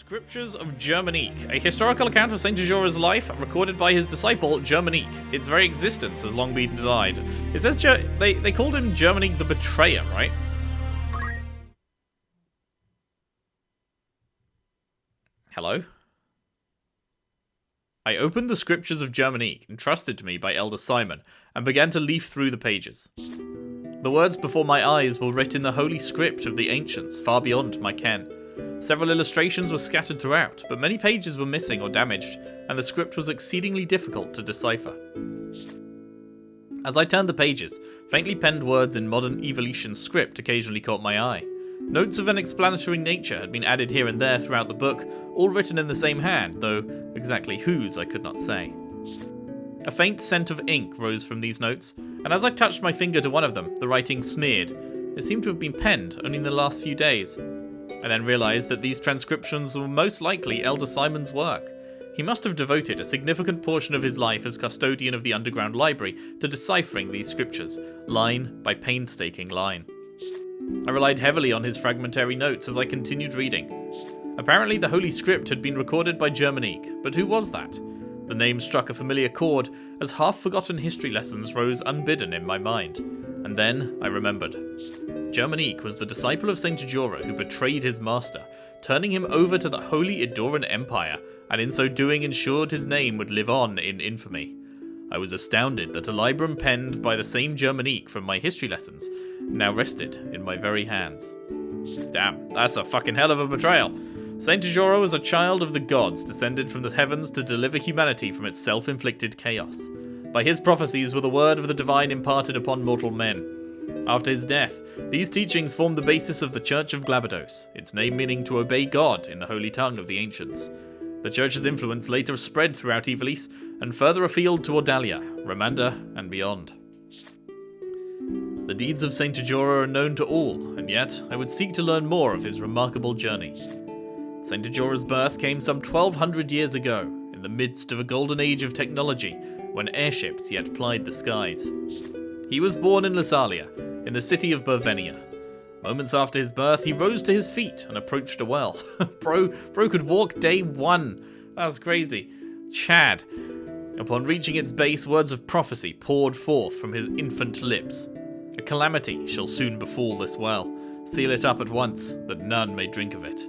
Scriptures of Germonique, a historical account of Saint Ajora's life recorded by his disciple Germonique. Its very existence has long been denied. It says they called him Germonique the Betrayer, right? Hello? I opened the Scriptures of Germonique, entrusted to me by Elder Simon, and began to leaf through the pages. The words before my eyes were writ in the holy script of the ancients, far beyond my ken. Several illustrations were scattered throughout, but many pages were missing or damaged, and the script was exceedingly difficult to decipher. As I turned the pages, faintly penned words in modern Ivalician script occasionally caught my eye. Notes of an explanatory nature had been added here and there throughout the book, all written in the same hand, though exactly whose I could not say. A faint scent of ink rose from these notes, and as I touched my finger to one of them, the writing smeared. It seemed to have been penned only in the last few days. I then realised that these transcriptions were most likely Elder Simon's work. He must have devoted a significant portion of his life as custodian of the underground library to deciphering these scriptures, line by painstaking line. I relied heavily on his fragmentary notes as I continued reading. Apparently the Holy Script had been recorded by Germonique, but who was that? The name struck a familiar chord as half-forgotten history lessons rose unbidden in my mind. And then I remembered. Germonique was the disciple of Saint Ajora who betrayed his master, turning him over to the Holy Edoran Empire, and in so doing ensured his name would live on in infamy. I was astounded that a librum penned by the same Germonique from my history lessons now rested in my very hands. Damn, that's a fucking hell of a betrayal. Saint Ajora was a child of the gods, descended from the heavens to deliver humanity from its self-inflicted chaos. By his prophecies were the word of the divine imparted upon mortal men. After his death, these teachings formed the basis of the Church of Glabados, its name meaning to obey God in the holy tongue of the ancients. The church's influence later spread throughout Ivalice and further afield to Ordalia, Romanda, and beyond. The deeds of Saint Ajora are known to all, and yet I would seek to learn more of his remarkable journey. Saint Ajora's birth came some 1200 years ago, in the midst of a golden age of technology, when airships yet plied the skies. He was born in Lysalia, in the city of Burvenia. Moments after his birth, he rose to his feet and approached a well. Bro could walk day one. That's crazy. Chad. Upon reaching its base, words of prophecy poured forth from his infant lips. A calamity shall soon befall this well. Seal it up at once, that none may drink of it.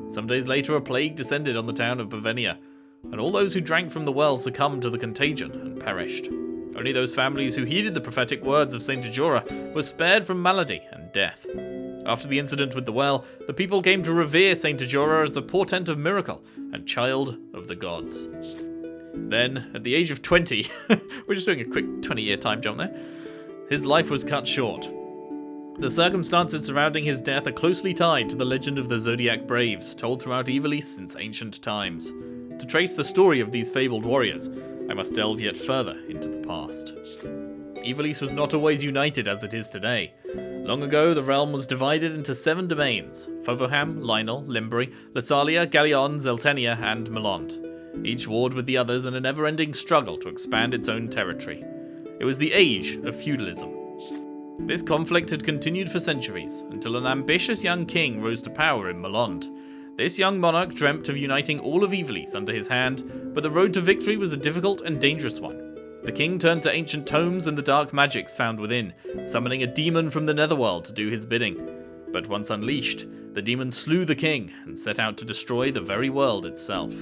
Some days later, a plague descended on the town of Burvenia, and all those who drank from the well succumbed to the contagion and perished. Only those families who heeded the prophetic words of Saint Ajora were spared from malady and death. After the incident with the well, the people came to revere Saint Ajora as the portent of miracle and child of the gods. Then, at the age of 20, we're just doing a quick 20-year time jump there, his life was cut short. The circumstances surrounding his death are closely tied to the legend of the Zodiac Braves, told throughout Ivalice since ancient times. To trace the story of these fabled warriors, I must delve yet further into the past. Ivalice was not always united as it is today. Long ago, the realm was divided into 7 domains: Fovoham, Lionel, Limbri, Lysalia, Gallion, Zeltenia, and Melond. Each warred with the others in a never-ending struggle to expand its own territory. It was the age of feudalism. This conflict had continued for centuries, until an ambitious young king rose to power in Melond. This young monarch dreamt of uniting all of Ivalice under his hand, but the road to victory was a difficult and dangerous one. The king turned to ancient tomes and the dark magics found within, summoning a demon from the netherworld to do his bidding. But once unleashed, the demon slew the king and set out to destroy the very world itself.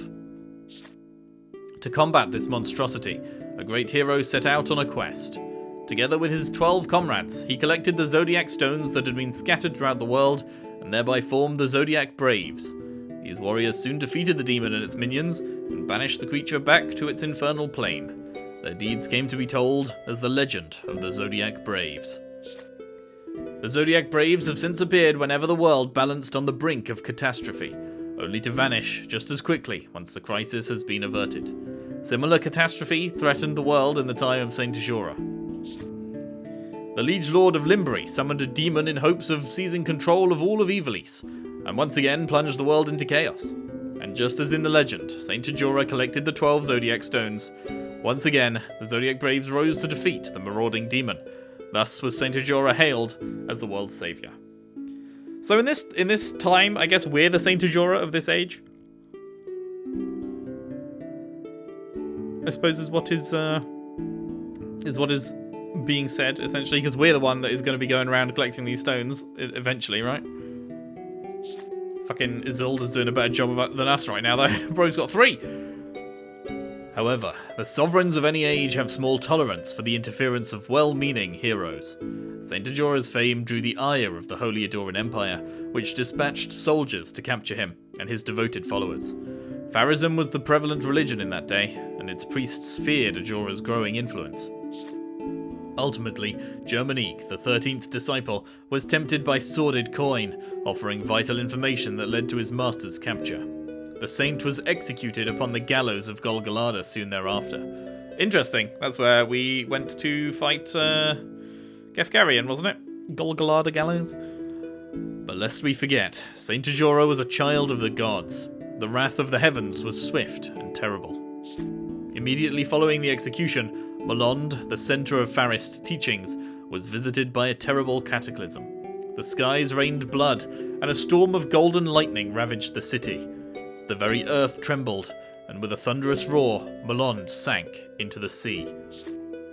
To combat this monstrosity, a great hero set out on a quest. Together with his 12 comrades, he collected the zodiac stones that had been scattered throughout the world, and thereby formed the Zodiac Braves. These warriors soon defeated the demon and its minions, and banished the creature back to its infernal plane. Their deeds came to be told as the legend of the Zodiac Braves. The Zodiac Braves have since appeared whenever the world balanced on the brink of catastrophe, only to vanish just as quickly once the crisis has been averted. Similar catastrophe threatened the world in the time of Saint Ajora. The Liege Lord of Limbri summoned a demon in hopes of seizing control of all of Ivalice, and once again plunged the world into chaos. And just as in the legend, Saint Ajora collected the 12 Zodiac Stones. Once again, the Zodiac Braves rose to defeat the marauding demon. Thus was Saint Ajora hailed as the world's saviour. So in this time, I guess we're the Saint Ajora of this age? I suppose is what is being said, essentially, because we're the one that is going to be going around collecting these stones eventually, right? Fucking Isolde's doing a better job than us right now, though. Bro's got 3. However, the sovereigns of any age have small tolerance for the interference of well-meaning heroes. Saint Ajora's fame drew the ire of the Holy Adoran Empire, which dispatched soldiers to capture him and his devoted followers. Pharism was the prevalent religion in that day, and its priests feared Ajora's growing influence. Ultimately, Germonique, the 13th disciple, was tempted by sordid coin, offering vital information that led to his master's capture. The saint was executed upon the gallows of Golgolada soon thereafter. Interesting, that's where we went to fight Gefgarion, wasn't it? Golgolada gallows? But lest we forget, Saint Ajora was a child of the gods. The wrath of the heavens was swift and terrible. Immediately following the execution, Malond, the centre of Farist teachings, was visited by a terrible cataclysm. The skies rained blood, and a storm of golden lightning ravaged the city. The very earth trembled, and with a thunderous roar, Malond sank into the sea.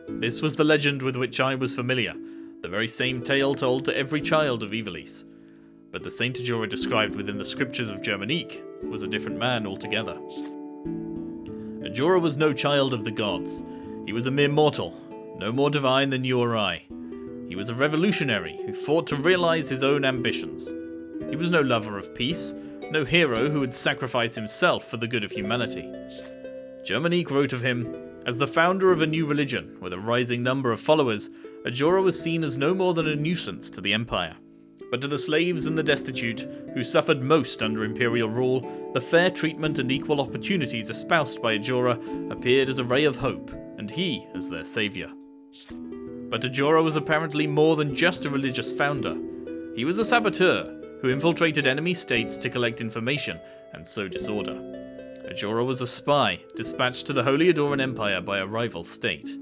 This was the legend with which I was familiar, the very same tale told to every child of Ivalice. But the Saint Ajora described within the scriptures of Germonique was a different man altogether. Ajora was no child of the gods. He was a mere mortal, no more divine than you or I. He was a revolutionary who fought to realize his own ambitions. He was no lover of peace, no hero who would sacrifice himself for the good of humanity. Germonique wrote of him, as the founder of a new religion with a rising number of followers, Ajora was seen as no more than a nuisance to the empire. But to the slaves and the destitute, who suffered most under imperial rule, the fair treatment and equal opportunities espoused by Ajora appeared as a ray of hope, and he as their saviour. But Ajora was apparently more than just a religious founder. He was a saboteur, who infiltrated enemy states to collect information and sow disorder. Ajora was a spy, dispatched to the Holy Adoran Empire by a rival state.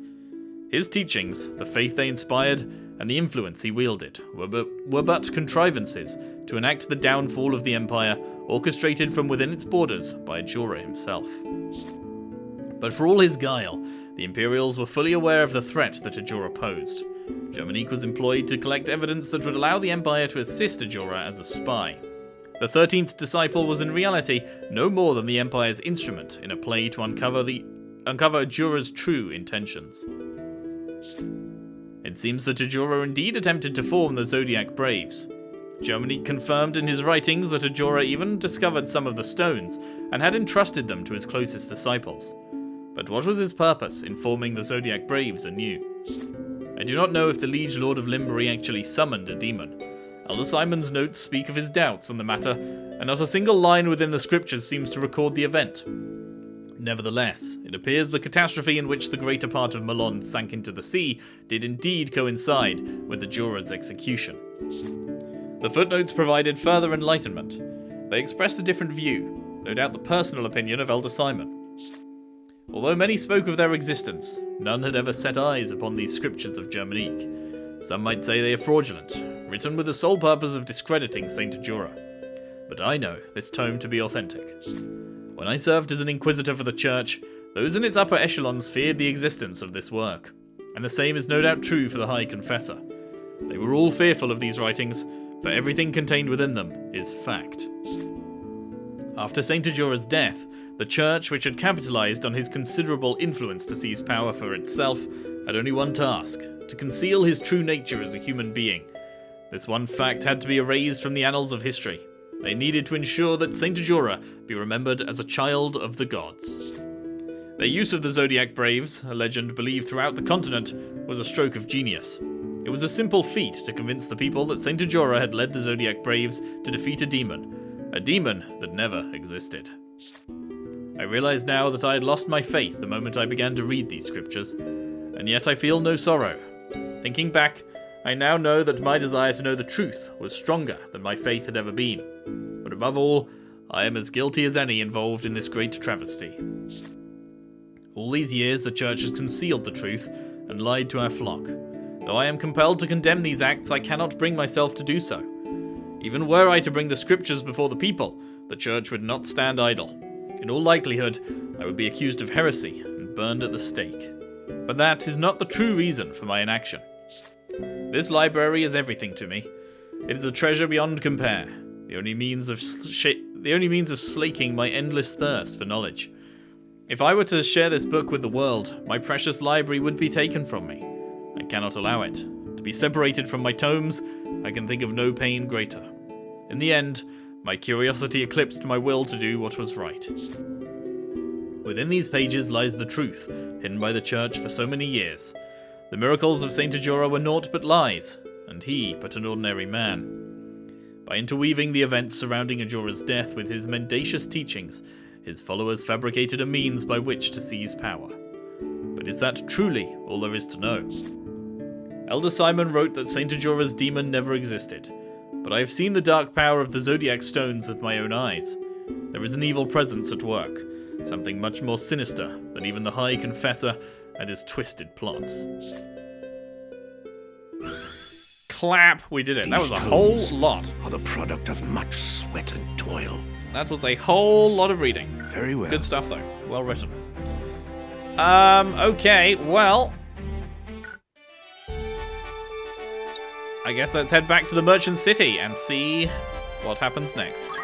His teachings, the faith they inspired, and the influence he wielded were but contrivances to enact the downfall of the empire, orchestrated from within its borders by Ajora himself. But for all his guile, the Imperials were fully aware of the threat that Ajora posed. Germonique was employed to collect evidence that would allow the Empire to assist Ajora as a spy. The 13th disciple was in reality no more than the Empire's instrument in a play to uncover Ajora's true intentions. It seems that Ajora indeed attempted to form the Zodiac Braves. Germonique confirmed in his writings that Ajora even discovered some of the stones and had entrusted them to his closest disciples. But what was his purpose in forming the Zodiac Braves anew? I do not know if the Liege Lord of Limbury actually summoned a demon. Elder Simon's notes speak of his doubts on the matter, and not a single line within the scriptures seems to record the event. Nevertheless, it appears the catastrophe in which the greater part of Malond sank into the sea did indeed coincide with Ajora's execution. The footnotes provided further enlightenment. They expressed a different view, no doubt the personal opinion of Elder Simon. Although many spoke of their existence, none had ever set eyes upon these scriptures of Germonique. Some might say they are fraudulent, written with the sole purpose of discrediting Saint Ajora. But I know this tome to be authentic. When I served as an inquisitor for the church, those in its upper echelons feared the existence of this work, and the same is no doubt true for the High Confessor. They were all fearful of these writings, for everything contained within them is fact. After Saint Ajora's death, the church, which had capitalized on his considerable influence to seize power for itself, had only one task: to conceal his true nature as a human being. This one fact had to be erased from the annals of history. They needed to ensure that Saint Ajora be remembered as a child of the gods. Their use of the Zodiac Braves, a legend believed throughout the continent, was a stroke of genius. It was a simple feat to convince the people that Saint Ajora had led the Zodiac Braves to defeat a demon that never existed. I realize now that I had lost my faith the moment I began to read these scriptures, and yet I feel no sorrow. Thinking back, I now know that my desire to know the truth was stronger than my faith had ever been. But above all, I am as guilty as any involved in this great travesty. All these years the church has concealed the truth and lied to our flock. Though I am compelled to condemn these acts, I cannot bring myself to do so. Even were I to bring the scriptures before the people, the church would not stand idle. In all likelihood, I would be accused of heresy and burned at the stake. But that is not the true reason for my inaction. This library is everything to me. It is a treasure beyond compare, the only means of slaking my endless thirst for knowledge. If I were to share this book with the world, my precious library would be taken from me. I cannot allow it. To be separated from my tomes, I can think of no pain greater. In the end, my curiosity eclipsed my will to do what was right. Within these pages lies the truth, hidden by the church for so many years. The miracles of Saint Ajura were naught but lies, and he but an ordinary man. By interweaving the events surrounding Ajura's death with his mendacious teachings, his followers fabricated a means by which to seize power. But is that truly all there is to know? Elder Simon wrote that Saint Ajura's demon never existed, but I have seen the dark power of the Zodiac Stones with my own eyes. There is an evil presence at work, something much more sinister than even the High Confessor and his twisted plots. Clap, we did it. That was a whole lot. Are the product of much sweat and toil. That was a whole lot of reading. Very well. Good stuff, though. Well written. Okay, well, I guess let's head back to the Merchant City and see what happens next.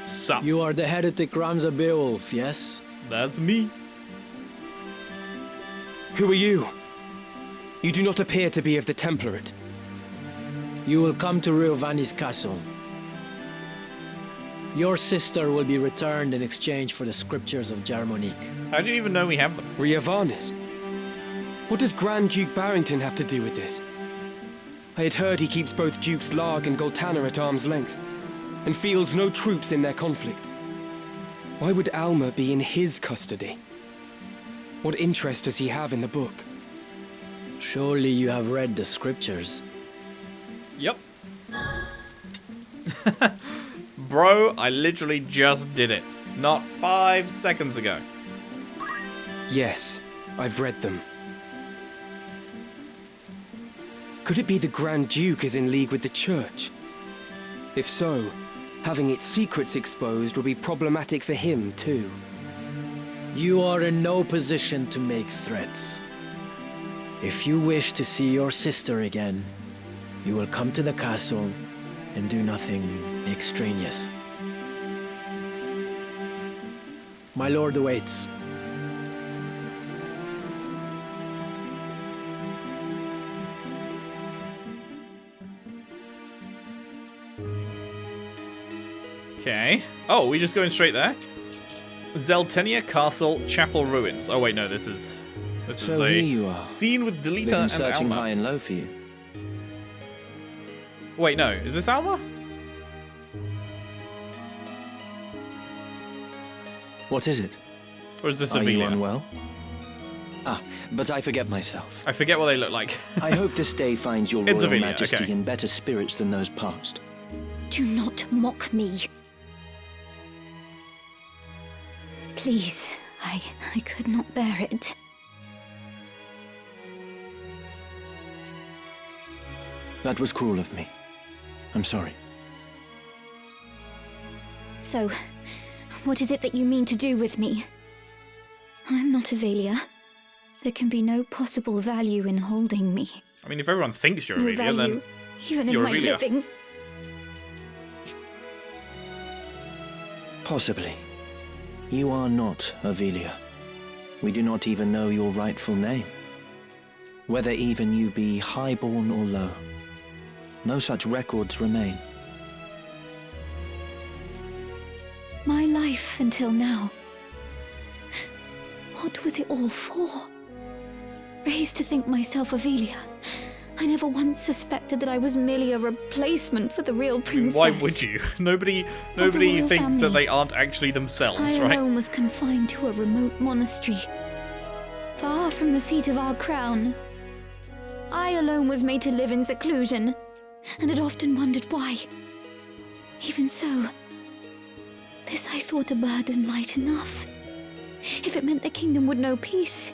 Sup? You are the heretic Ramza Beoulve, yes? That's me. Who are you? You do not appear to be of the Template. You will come to Riovani's castle. Your sister will be returned in exchange for the scriptures of Germonique. How do you even know we have them? Riovanis? What does Grand Duke Barrington have to do with this? I had heard he keeps both Dukes Larg and Goltana at arm's length, and fields no troops in their conflict. Why would Alma be in his custody? What interest does he have in the book? Surely you have read the scriptures. Yep. Bro, I literally just did it. Not 5 seconds ago. Yes, I've read them. Could it be the Grand Duke is in league with the Church? If so, having its secrets exposed will be problematic for him, too. You are in no position to make threats. If you wish to see your sister again, you will come to the castle and do nothing extraneous. My lord awaits. Okay. Oh, we just going straight there? Zeltenia Castle Chapel Ruins. Oh wait, no, this is So here you are. scene with Delita Been and searching Alma. high and low for you. Wait, no, is this Alma? What is it? Or is this Are you Amelia? unwell? Ah, but I forget myself. I forget what they look like. I hope this day finds your It's royal Amelia, majesty okay. in better spirits than those past. Do not mock me. Please, I could not bear it. That was cruel of me. I'm sorry. So, what is it that you mean to do with me? I'm not Avelia. There can be no possible value in holding me. I mean, if everyone thinks you're No Amelia, value, then even in you're my Avelia. living. Possibly. You are not Avelia. We do not even know your rightful name. Whether even you be highborn or low. No such records remain. My life until now. What was it all for? Raised to think myself Avelia. I never once suspected that I was merely a replacement for the real princess. why would you? Nobody royal thinks that family. they aren't actually themselves, I right? alone was confined to a remote monastery, far from the seat of our crown. I alone was made to live in seclusion, and had often wondered why. Even so, this I thought a burden light enough. If it meant the kingdom would know peace,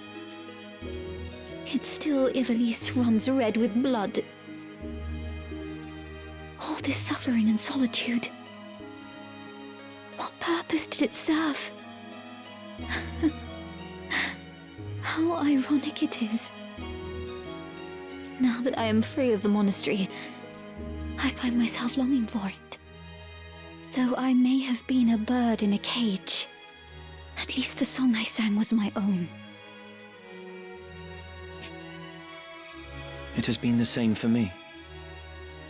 It's still Ivalice runs red with blood. All this suffering and solitude. What purpose did it serve? How ironic it is. Now that I am free of the monastery, I find myself longing for it. Though I may have been a bird in a cage, at least the song I sang was my own. It has been the same for me.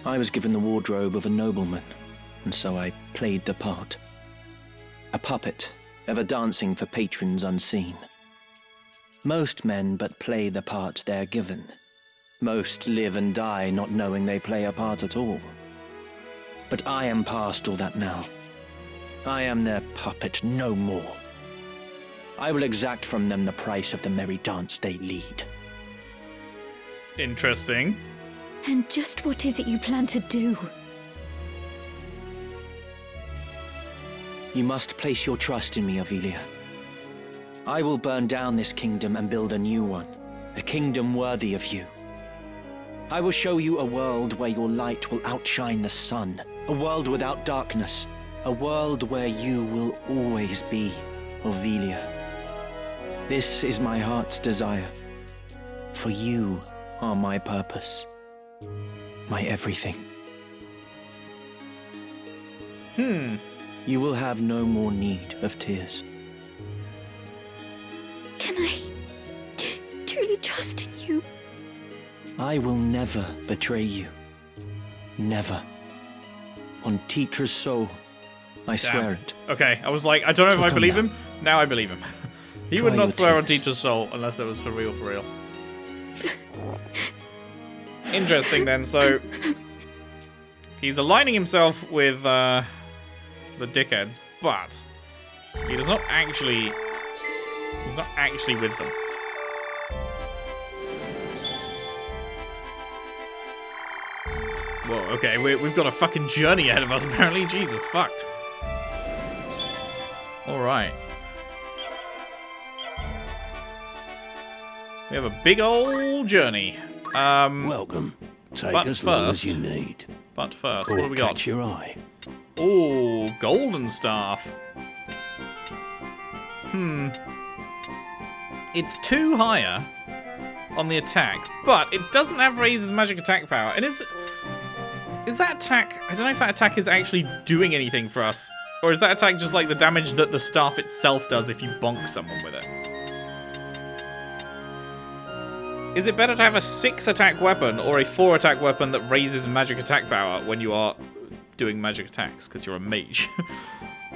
I was given the wardrobe of a nobleman, and so I played the part. A puppet, ever dancing for patrons unseen. Most men but play the part they're given. Most live and die not knowing they play a part at all. But I am past all that now. I am their puppet no more. I will exact from them the price of the merry dance they lead. Interesting. And just what is it you plan to do? You must place your trust in me, Avelia. I will burn down this kingdom and build a new one. A kingdom worthy of you. I will show you a world where your light will outshine the sun. A world without darkness. A world where you will always be, Avelia. This is my heart's desire. For you are my purpose. My everything. You will have no more need of tears. Can I truly trust in you? I will never betray you. Never. On Titra's soul, I swear it. Okay, I was like, I don't know if So I come believe now. him. Now I believe him. He Dry would your not swear on tears. Teacher's soul unless it was for real, for real. Interesting then, so he's aligning himself with the dickheads, but he's not actually with them. Whoa, okay, we've got a fucking journey ahead of us apparently. Jesus, fuck. Alright. We have a big old journey. Welcome. Take but as long as first- you need. But first, Or what do we got? catch your eye. Oh, golden staff. It's 2 higher on the attack, but it doesn't have raised magic attack power. And is that attack... I don't know if that attack is actually doing anything for us. Or is that attack just like the damage that the staff itself does if you bonk someone with it? Is it better to have a 6 attack weapon or a 4 attack weapon that raises magic attack power when you are doing magic attacks because you're a mage?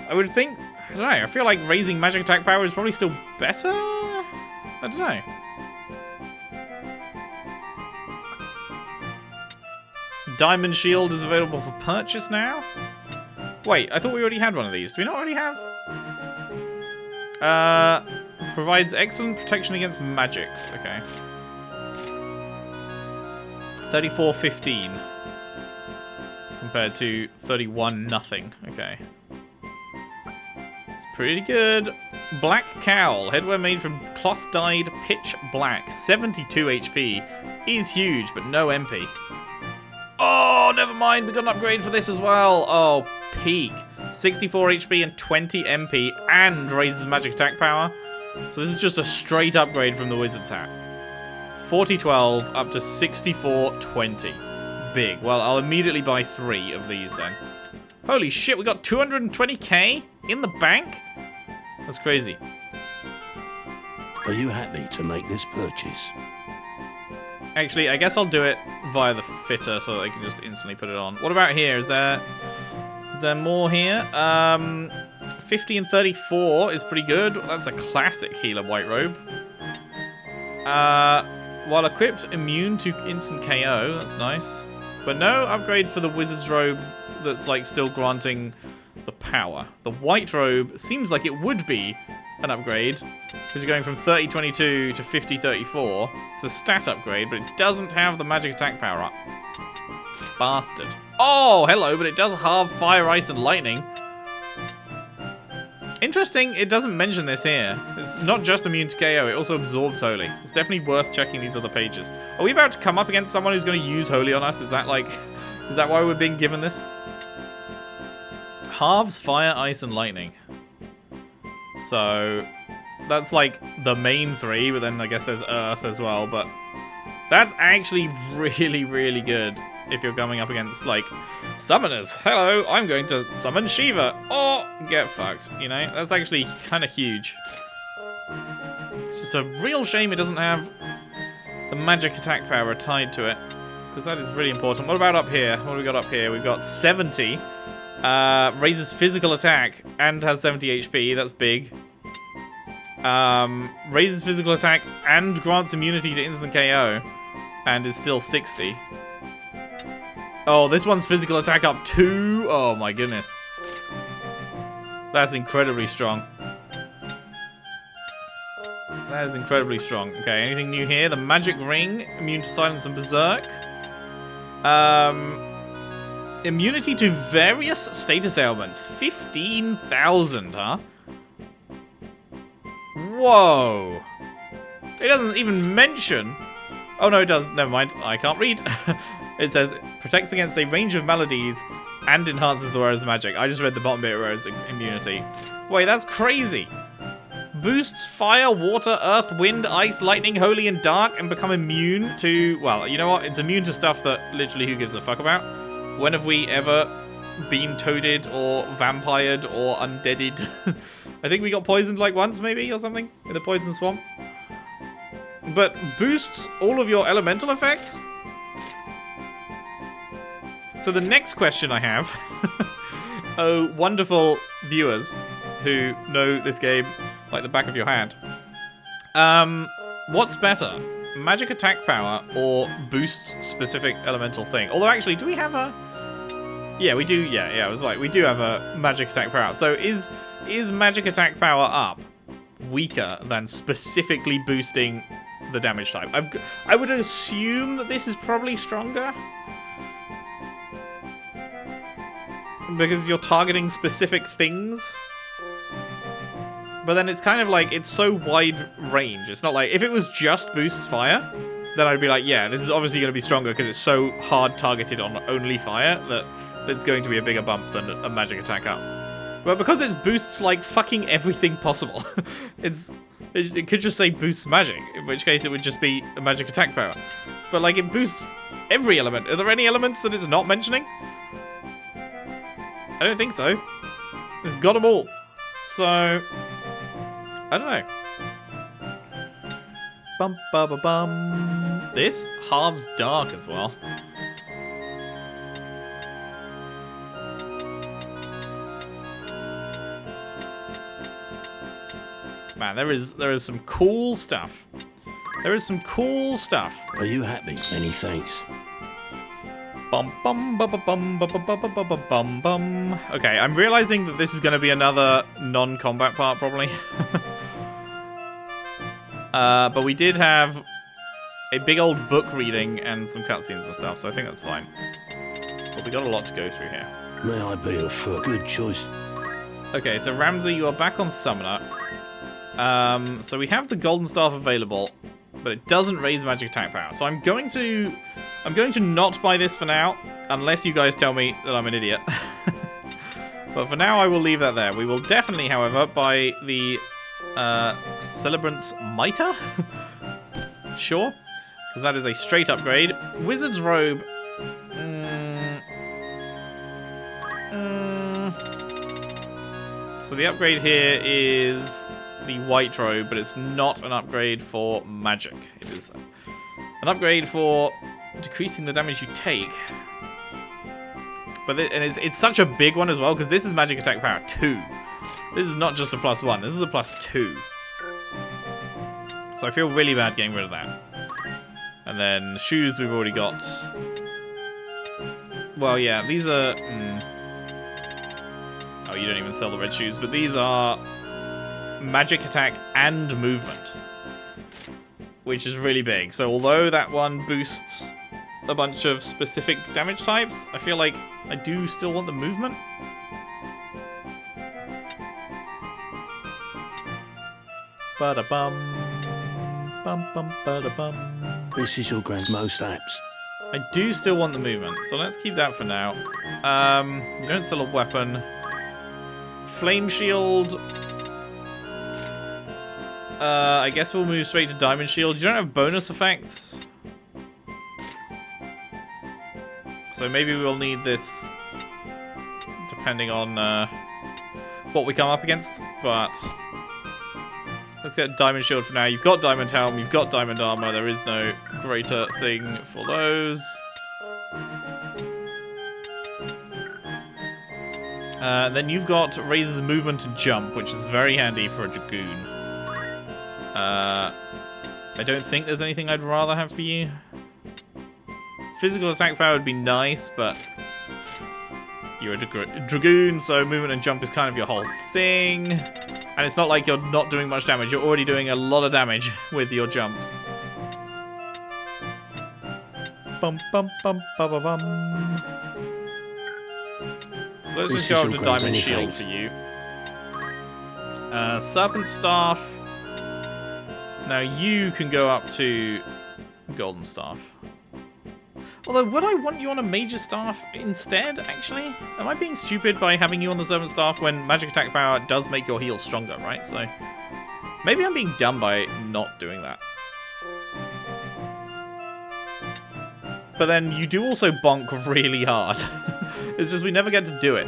I would think... I don't know. I feel like raising magic attack power is probably still better? I don't know. Diamond Shield is available for purchase now? Wait, I thought we already had one of these. Do we not already have? Provides excellent protection against magics. Okay. 34.15 compared to 31 nothing. Okay. It's pretty good. Black Cowl, headwear made from cloth dyed pitch black, 72 HP, is huge but no MP. Oh, never mind, we got an upgrade for this as well. Oh, peak. 64 HP and 20 MP and raises magic attack power. So this is just a straight upgrade from the Wizard's Hat. 4012 up to 6420. Big. Well, I'll immediately buy 3 of these then. Holy shit, we got 220k in the bank? That's crazy. Are you happy to make this purchase? Actually, I guess I'll do it via the fitter so that they can just instantly put it on. What about here? Is there more here? 50 and 34 is pretty good. That's a classic healer white robe. While equipped, immune to instant KO. That's nice. But no upgrade for the wizard's robe that's like still granting the power. The white robe seems like it would be an upgrade because you're going from 30-22 to 50-34. It's a stat upgrade, but it doesn't have the magic attack power up. Bastard. Oh, hello, but it does halve fire, ice, and lightning. Interesting, it doesn't mention this here. It's not just immune to KO, it also absorbs Holy. It's definitely worth checking these other pages. Are we about to come up against someone who's going to use Holy on us? Is that like... Is that why we're being given this? Halves fire, ice, and lightning. So... That's like the main three, but then I guess there's earth as well, but... That's actually really, really good. If you're coming up against, like, summoners. Hello, I'm going to summon Shiva. Or get fucked, you know? That's actually kind of huge. It's just a real shame it doesn't have the magic attack power tied to it. Because that is really important. What about up here? What do we got up here? We've got 70. Raises physical attack and has 70 HP. That's big. Raises physical attack and grants immunity to instant KO. And is still 60. Oh, this one's physical attack up 2. Oh my goodness. That's incredibly strong. That is incredibly strong. Okay, anything new here? The magic ring, immune to silence and berserk. Immunity to various status ailments. 15,000, huh? Whoa. It doesn't even mention... Oh no, it does. Never mind. I can't read. It says, protects against a range of maladies and enhances the wearer's magic. I just read the bottom bit where it's immunity. Wait, that's crazy. Boosts fire, water, earth, wind, ice, lightning, holy, and dark, and become immune to... Well, you know what? It's immune to stuff that literally who gives a fuck about. When have we ever been toaded or vampired or undeaded? I think we got poisoned like once maybe or something in the poison swamp. But boosts all of your elemental effects? So the next question I have, oh wonderful viewers who know this game like the back of your hand. What's better, magic attack power or boosts specific elemental thing? Although actually, do we have a... Yeah, we do. Yeah, I was like, we do have a magic attack power. So is magic attack power up weaker than specifically boosting the damage type? I would assume that this is probably stronger. Because you're targeting specific things. But then it's kind of like, it's so wide range. It's not like, if it was just boosts fire, then I'd be like, yeah, this is obviously going to be stronger because it's so hard targeted on only fire that it's going to be a bigger bump than a magic attack up. But because it boosts like fucking everything possible, it could just say boosts magic, in which case it would just be a magic attack power. But like it boosts every element. Are there any elements that it's not mentioning? I don't think so. It's got them all. So, I don't know. Bum ba ba bum. This halves dark as well. Man, there is some cool stuff. There is some cool stuff. Are you happy? Many thanks. Bum bum bum bum bum bum bum bum bum bum. Okay, I'm realizing that this is going to be another non-combat part, probably. But we did have a big old book reading and some cutscenes and stuff, so I think that's fine. But we got a lot to go through here. May I be of good choice? Okay, so Ramza, you are back on Summoner. So we have the Golden Staff available, but it doesn't raise magic attack power. So I'm going to not buy this for now, unless you guys tell me that I'm an idiot. But for now, I will leave that there. We will definitely, however, buy the Celebrant's Mitre? Sure, because that is a straight upgrade. Wizard's Robe. So the upgrade here is the White Robe, but it's not an upgrade for magic. It is an upgrade for decreasing the damage you take. But it's such a big one as well, because this is magic attack power 2. This is not just a +1, this is a +2. So I feel really bad getting rid of that. And then shoes we've already got. Well, yeah, these are... Oh, you don't even sell the red shoes, but these are magic attack and movement, which is really big. So although that one boosts a bunch of specific damage types, I feel like I do still want the movement. Ba-da-bum. Bum, bum, ba-da-bum. This is your grand most apps. I do still want the movement, so let's keep that for now. You don't sell a weapon. Flame shield. I guess we'll move straight to diamond shield. You don't have bonus effects. So maybe we'll need this depending on what we come up against, but let's get diamond shield for now. You've got diamond helm, you've got diamond armor. There is no greater thing for those. Then you've got raises movement and jump, which is very handy for a dragoon. I don't think there's anything I'd rather have for you. Physical attack power would be nice, but you're a dragoon, so movement and jump is kind of your whole thing. And it's not like you're not doing much damage. You're already doing a lot of damage with your jumps. Bum bum bum bum bum bum. So let's just go up to diamond shield for you. Serpent staff. Now you can go up to golden staff. Although, would I want you on a major staff instead, actually? Am I being stupid by having you on the serpent staff when magic attack power does make your heal stronger, right? So, maybe I'm being dumb by not doing that. But then, you do also bonk really hard. It's just we never get to do it.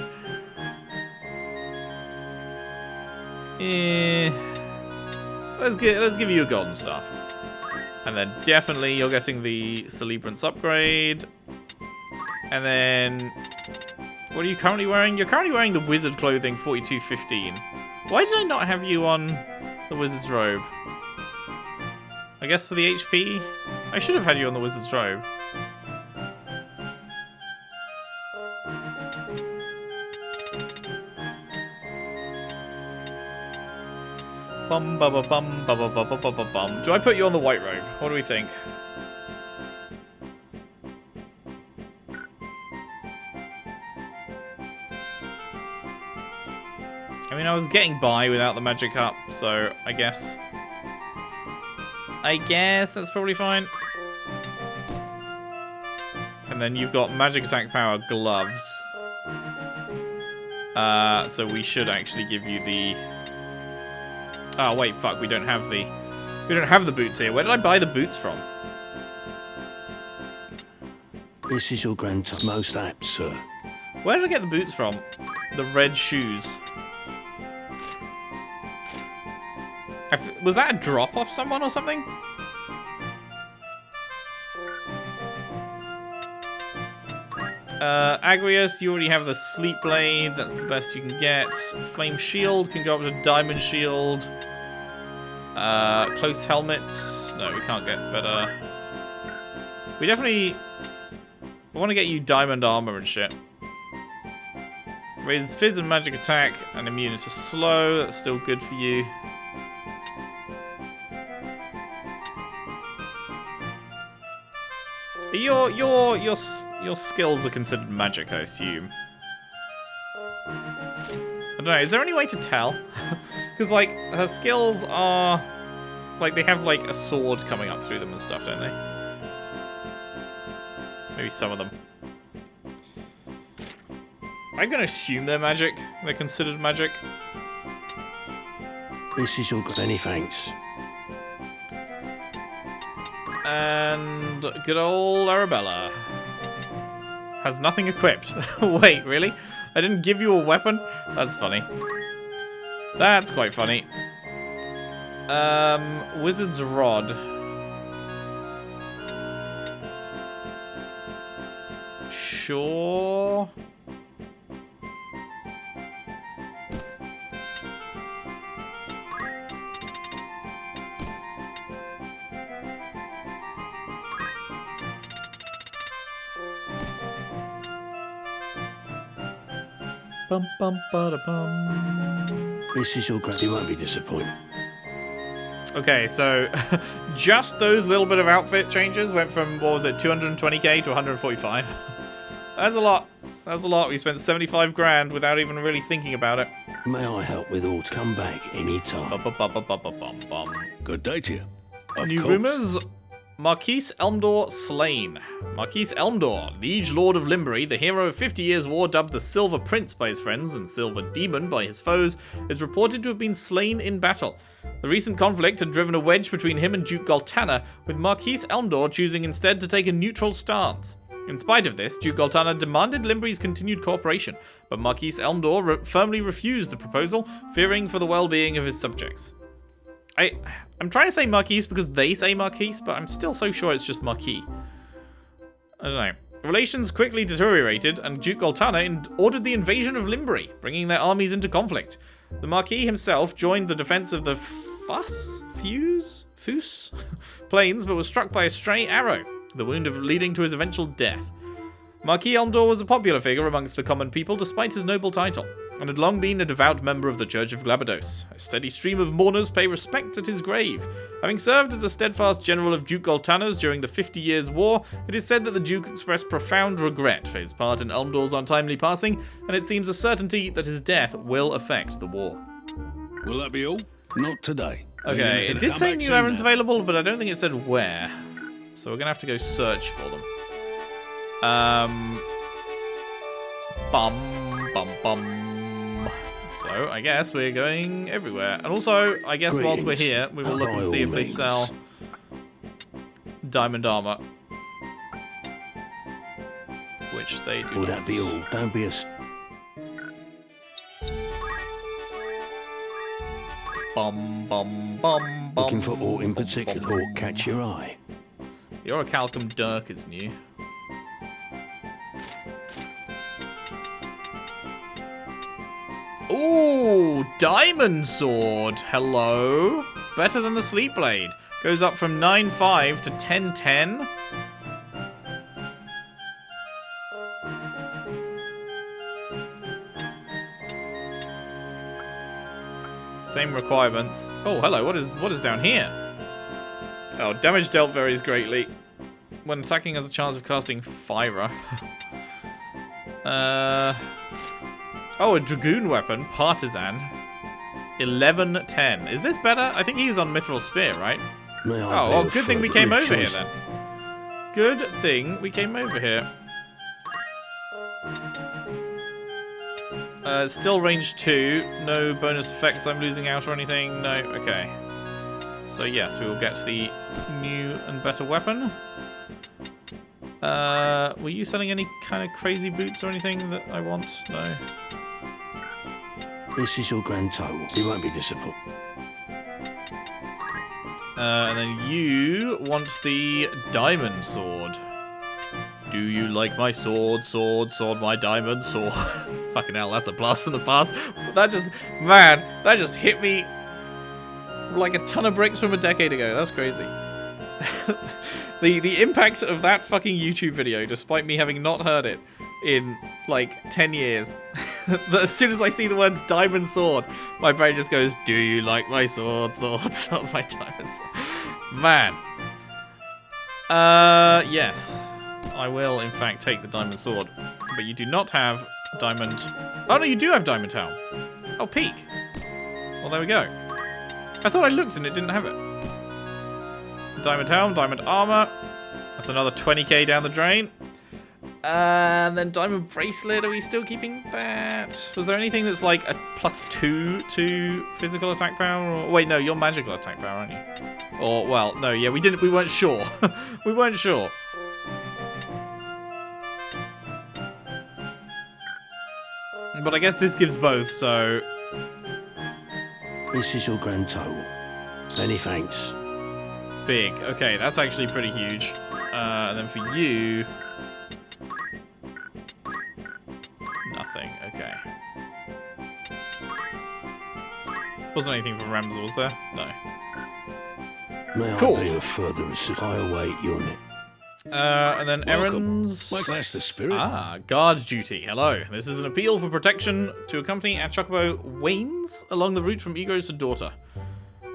Let's give you a golden staff. And then definitely you're getting the Celebrant's upgrade. And then, what are you currently wearing? You're currently wearing the wizard clothing 4215. Why did I not have you on the wizard's robe? I guess for the HP? I should have had you on the wizard's robe. Bum ba ba bum ba ba ba ba ba ba bum. Do I put you on the white robe? What do we think? I mean, I was getting by without the magic up, so I guess that's probably fine. And then you've got magic attack power gloves. So we should actually give you the. Oh wait, fuck! We don't have the boots here. Where did I buy the boots from? This is your grand most apps, sir. Where did I get the boots from? The red shoes. Was that a drop off someone or something? Agrius, you already have the sleep blade. That's the best you can get. Flame shield can go up to diamond shield. Close helmets. No, we can't get better. We definitely want to get you diamond armor and shit. Raises fizz and magic attack and immunity to slow. That's still good for you. Your skills are considered magic, I assume. I don't know, is there any way to tell? Because, like, her skills are... Like, they have, like, a sword coming up through them and stuff, don't they? Maybe some of them. I'm gonna assume they're magic. They're considered magic. This is your many thanks. And good old Arabella. Has nothing equipped. Wait, really? I didn't give you a weapon? That's funny. That's quite funny. Wizard's Rod. Sure. Bum bum ba bum. This is your grand. You won't be disappointed. Okay, so just those little bit of outfit changes went from, what was it, 220k to 145. That's a lot. That's a lot. We spent 75 grand without even really thinking about it. May I help with aught? Come back any time. Bum. Good day to you. Of New course. rumours. Marquis Elmdor slain. Marquis Elmdor, liege lord of Limbury, the hero of 50 Years' War, dubbed the Silver Prince by his friends and Silver Demon by his foes, is reported to have been slain in battle. The recent conflict had driven a wedge between him and Duke Goltana, with Marquis Elmdor choosing instead to take a neutral stance. In spite of this, Duke Goltana demanded Limbury's continued cooperation, but Marquis Elmdor firmly refused the proposal, fearing for the well-being of his subjects. I'm trying to say Marquis because they say Marquis, but I'm still so sure it's just Marquis. I don't know. Relations quickly deteriorated, and Duke Goltana ordered the invasion of Limbury, bringing their armies into conflict. The Marquis himself joined the defense of the Foos plains, but was struck by a stray arrow, the wound leading to his eventual death. Marquis Elmdor was a popular figure amongst the common people despite his noble title, and had long been a devout member of the Church of Glabados. A steady stream of mourners pay respects at his grave. Having served as a steadfast general of Duke Goltana's during the 50 Years' War, it is said that the Duke expressed profound regret for his part in Elmdor's untimely passing, and it seems a certainty that his death will affect the war. Will that be all? Not today. Okay, it did say new errands available, but I don't think it said where. So we're going to have to go search for them. So, I guess we're going everywhere. And also, I guess whilst we're here, we will look and see if they sell diamond armor. Which they do Will not. that be all? Don't be a... Looking for aught in particular or catch your eye? Your Calcum Dirk is new. Ooh, diamond sword. Hello. Better than the sleep blade. Goes up from 9.5 to 10.10. Same requirements. Oh, hello. What is down here? Oh, damage dealt varies greatly. When attacking, has a chance of casting Fire. Oh, a dragoon weapon, partisan. 11.10. Is this better? I think he was on Mithril Spear, right? May I Oh, be well, of good thing we further came over here choice? then. Good thing we came over here. Still range 2. No bonus effects I'm losing out or anything. No, okay. So yes, we will get the new and better weapon. Were you selling any kind of crazy boots or anything that I want? No. This is your grand total. You won't be disappointed. And then you want the diamond sword. Do you like my sword, my diamond sword? Fucking hell, that's a blast from the past. That just hit me like a ton of bricks from a decade ago. That's crazy. The impact of that fucking YouTube video, despite me having not heard it in like 10 years. As soon as I see the words diamond sword, my brain just goes, do you like my sword, my diamond sword? Man. Yes. I will, in fact, take the diamond sword. But you do not have diamond... Oh, no, you do have diamond helm. Oh, peak. Well, there we go. I thought I looked and it didn't have it. Diamond helm, diamond armor. That's another 20k down the drain. And then diamond bracelet. Are we still keeping that? Was there anything that's like a +2 to physical attack power? Or wait, no, you're magical attack power, aren't you? Or well, no, yeah, we weren't sure. We weren't sure. But I guess this gives both, so... This is your grand total. Many thanks. Big. Okay, that's actually pretty huge. And then for you... Nothing. Okay. Wasn't anything from Ramza, was there? No. May Cool. I be of further assistance? I await your next. And then Welcome. errands... Like that's the spirit. Ah, guard duty. Hello. This is an appeal for protection to accompany our Chocobo Wains along the route from Egos to Daughter.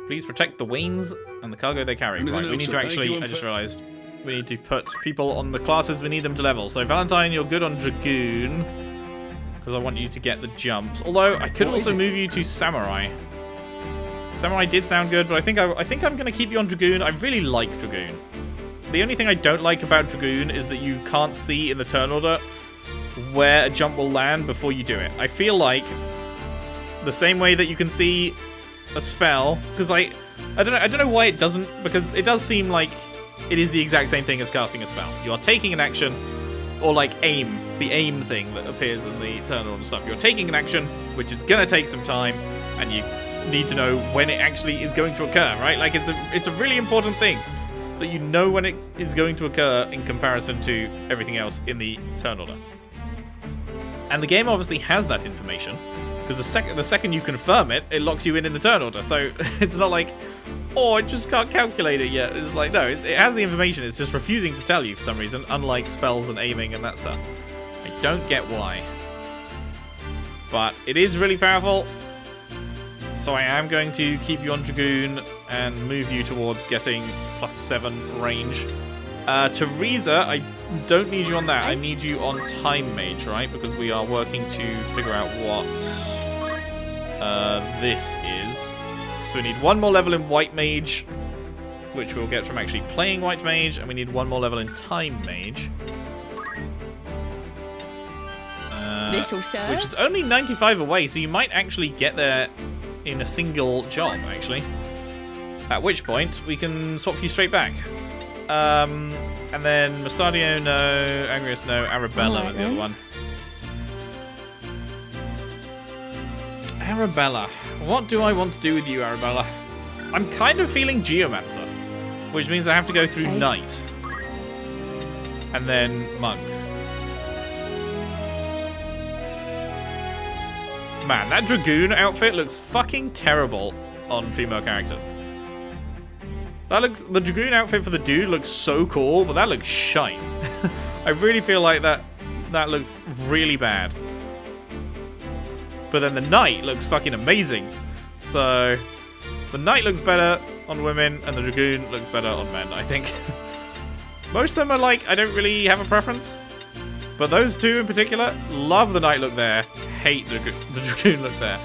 Please protect the Wains and the cargo they carry. Anything Right, we else need to that make actually... you I just realised. We need to put people on the classes we need them to level. So Valentine, you're good on Dragoon. because I want you to get the jumps. Although, I could also move you to Samurai. Samurai did sound good, but I think I'm going to keep you on Dragoon. I really like Dragoon. The only thing I don't like about Dragoon is that you can't see in the turn order where a jump will land before you do it. I feel like the same way that you can see a spell, because I don't know why it doesn't, because it does seem like it is the exact same thing as casting a spell. You are taking an action, or like aim, the aim thing that appears in the turn order and stuff. You're taking an action, which is gonna take some time, and you need to know when it actually is going to occur, right? Like it's a really important thing that you know when it is going to occur in comparison to everything else in the turn order. And the game obviously has that information, because the second you confirm it, it locks you in the turn order. So it's not like, oh, I just can't calculate it yet. It's like, no, it has the information. It's just refusing to tell you for some reason, unlike spells and aiming and that stuff. I don't get why. But it is really powerful. So I am going to keep you on Dragoon and move you towards getting +7 range. Teresa, I don't need you on that. I need you on Time Mage, right? Because we are working to figure out what this is. So we need 1 more level in White Mage, which we'll get from actually playing White Mage, and we need 1 more level in Time Mage. This'll serve. Which is only 95 away, so you might actually get there in a single job, actually. At which point, we can swap you straight back. And then Masaharu, no. Agrius, no. Arabella was the other one. Arabella. What do I want to do with you, Arabella? I'm kind of feeling Geomancer, which means I have to go through Knight. And then Monk. Man, that Dragoon outfit looks fucking terrible on female characters. The Dragoon outfit for the dude looks so cool, but that looks shite. I really feel like that looks really bad. But then the Knight looks fucking amazing. So, the Knight looks better on women, and the Dragoon looks better on men, I think. Most of them are like, I don't really have a preference. But those two in particular, love the Knight look there. Hate the Dragoon look there.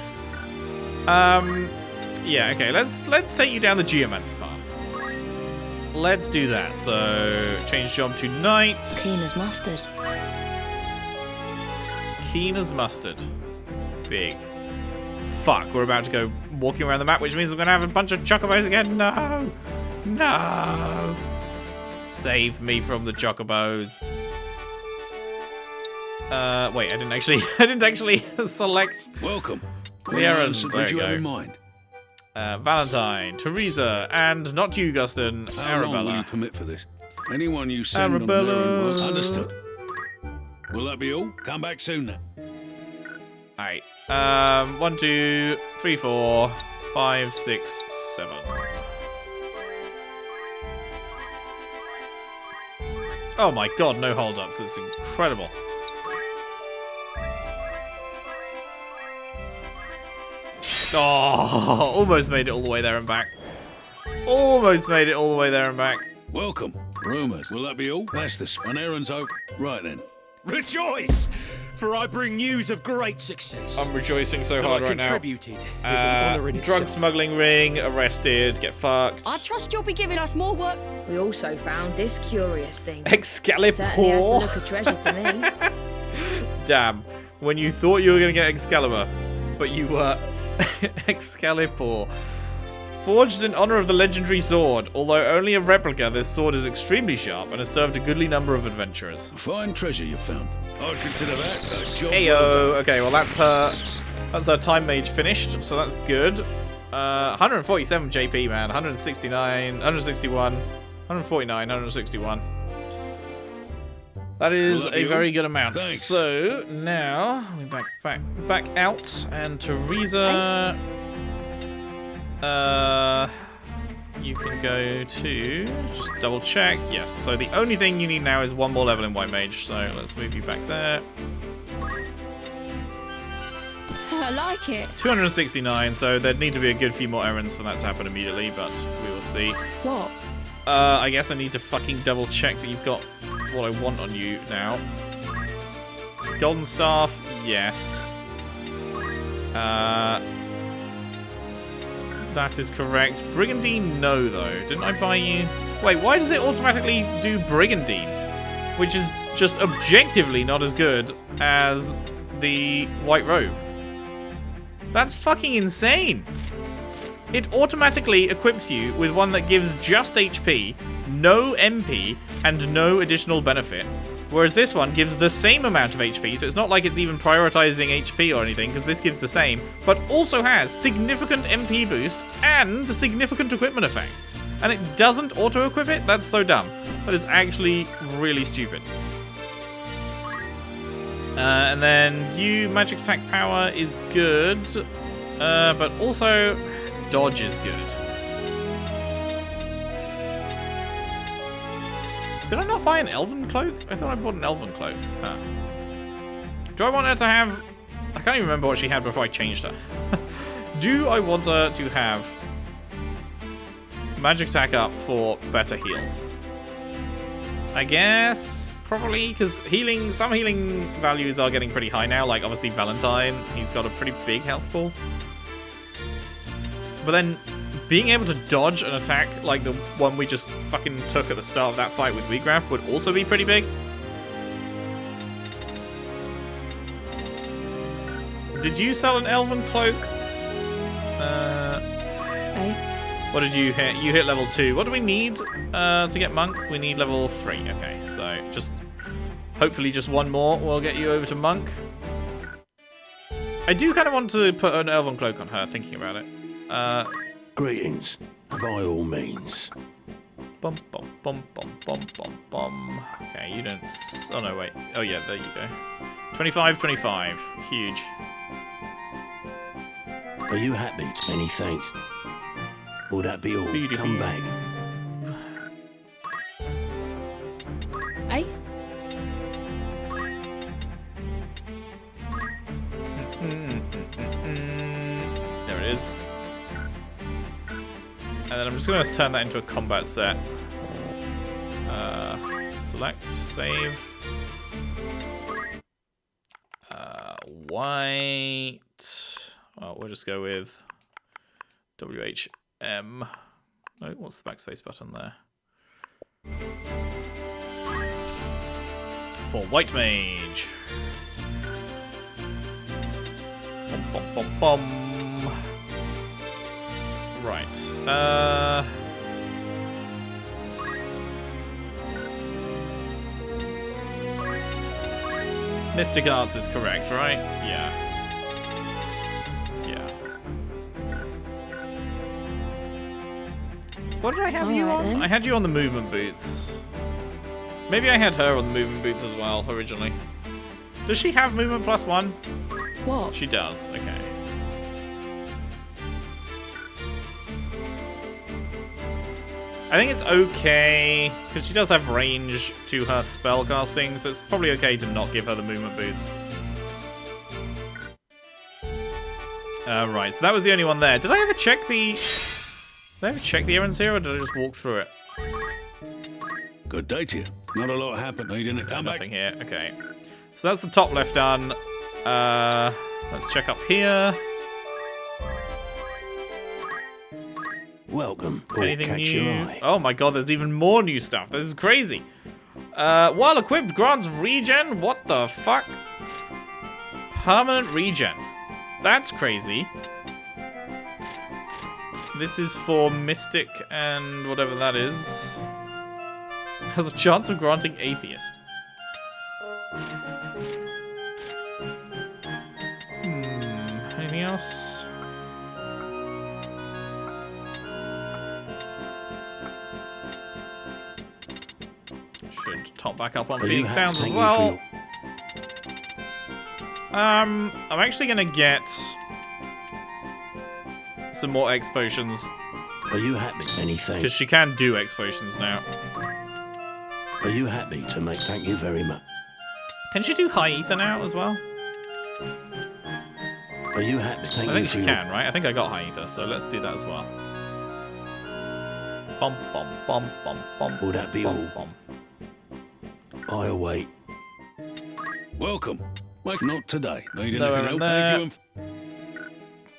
Yeah, okay, let's take you down the Geomancer path. Let's do that. So, change job to Knight. Keen as mustard. Keen as mustard. Big. Fuck, we're about to go walking around the map, which means we're going to have a bunch of chocobos again. No! No! Save me from the chocobos. Wait, I didn't actually select Welcome. the errand. What There did you you have in go. mind? Valentine, Teresa, and not you, Guston, How long will you Arabella. permit for this? Anyone you send on Arabella. an errand will... Understood. Will that be all? Come back soon then. Alright. 1, 2, 3, 4, 5, 6, 7. Oh my god, no hold-ups. It's incredible. Oh, almost made it all the way there and back. Almost made it all the way there and back. Welcome. Rumours. Will that be all? That's the an errand's over. Right then. Rejoice! For I bring news of great success. I'm rejoicing so That hard I right now. contributed is an honour in Drug itself. smuggling ring, arrested, get fucked. I trust you'll be giving us more work. We also found this curious thing. Certainly has the Excalibur. look of treasure to me. Damn. When you thought you were going to get Excalibur, but you were Excalibur. Forged in honor of the legendary sword. Although only a replica, this sword is extremely sharp and has served a goodly number of adventurers. Fine treasure you found. I'd consider that a job. Heyo. well done. Okay, well that's her time mage finished, so that's good. 147 JP, man. 169, 161, 149, 161. That is Will that a be very all? good amount. Thanks. So now we back out, and Teresa, you can go to just double check. Yes. So the only thing you need now is 1 more level in White Mage. So let's move you back there. I like it. 269. So there'd need to be a good few more errands for that to happen immediately, but we will see. What? I guess I need to fucking double check that you've got what I want on you now. Golden Staff, yes. That is correct. Brigandine, no, though. Didn't I buy you? Wait, why does it automatically do Brigandine? Which is just objectively not as good as the White Robe. That's fucking insane. It automatically equips you with one that gives just HP, no MP, and no additional benefit. Whereas this one gives the same amount of HP, so it's not like it's even prioritizing HP or anything, because this gives the same, but also has significant MP boost and significant equipment effect. And it doesn't auto-equip it? That's so dumb. That is actually really stupid. And then you, magic attack power is good, but also dodge is good. Did I not buy an elven cloak? I thought I bought an elven cloak. Huh. Do I want her to have... I can't even remember what she had before I changed her. Do I want her to have magic attack up for better heals? I guess probably, because healing, some healing values are getting pretty high now, like obviously Valentine, he's got a pretty big health pool. But then being able to dodge an attack like the one we just fucking took at the start of that fight with Wheatgraff would also be pretty big. Did you sell an elven cloak? What did you hit? You hit level 2. What do we need to get monk? We need level 3. Okay, so just hopefully just one more will get you over to monk. I do kind of want to put an elven cloak on her, thinking about it. Greetings, by all means. Bum bum bum bum bum bum bum. Okay, you don't. Oh no, wait. Oh yeah, there you go. 25, 25. Huge. Are you happy? Many thanks. Will that be all? Come back. Eh? There it is. And then I'm just going to turn that into a combat set. Select, save. White. Well, we'll just go with WHM. No, what's the backspace button there? For White Mage. Bum, bum, bum, bum. Right. Mystic Arts is correct, right? Yeah. Yeah. What did I have you on? Then. I had you on the movement boots. Maybe I had her on the movement boots as well, originally. Does she have movement +1? What? She does, okay. I think it's okay, because she does have range to her spell casting, so it's probably okay to not give her the movement boots. Right, so that was the only one there. Did I ever check the errands here, or did I just walk through it? Good day to you. Not a lot happened. You didn't come back. Nothing here, okay. So that's the top left done. Let's check up here. Welcome. Anything catch new? your eye. Oh my god, there's even more new stuff. This is crazy. While equipped, grants regen? What the fuck? Permanent regen. That's crazy. This is for Mystic and whatever that is. Has a chance of granting Atheist. Anything else? Should top back up on Phoenix Downs as well. I'm actually gonna get some more X potions. Are you happy? Anything? Because she can do X potions now. Are you happy to make? Thank you very much. Can she do high ether now as well? Are you happy? I think she can, right? I think I got high ether, so let's do that as well. Bum bum bum bum bum. Will that be all? Bum. I await. Welcome. Mike, not today. Need No, anything else? there. Thank you.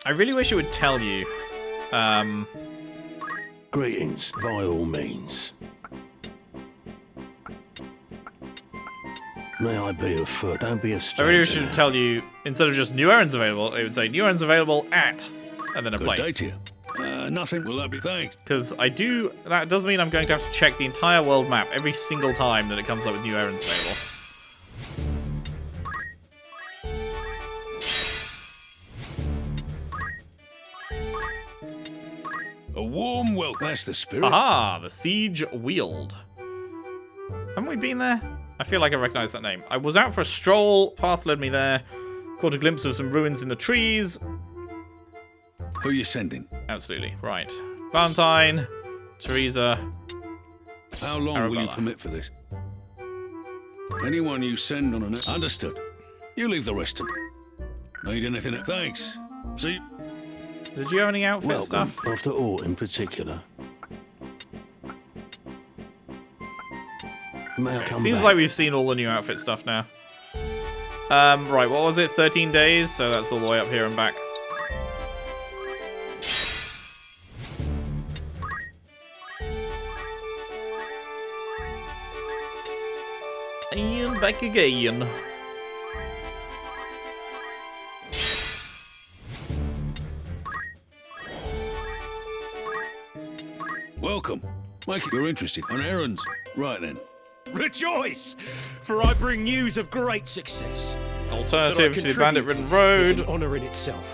I really wish it would tell you. Greetings, by all means. May I be of foot? Don't be a I stranger. really wish it would tell you, instead of just new errands available, it would say new errands available at, and then a Good day place. to you. Nothing. Will that be thanks? Because that does mean I'm going to have to check the entire world map every single time that it comes up with new errands available. A warm welcome. That's the spirit. Aha! The Siege Wield. Haven't we been there? I feel like I recognize that name. I was out for a stroll, path led me there, caught a glimpse of some ruins in the trees. Who are you sending? Absolutely, right. Valentine, Teresa. How long will you Arabella. permit for this? Anyone you send on an... Understood. You leave the rest to me. Need anything? Thanks. See? Did you have any outfit Welcome, stuff? after all in particular. May I come Seems back? like we've seen all the new outfit stuff now. Right, what was it? 13 days, so that's all the way up here and back. And back again. Welcome. Mike, you're interested. On errands. Right then. Rejoice! For I bring news of great success. Alternative to the That I bandit-ridden contributed is road. an honor in itself.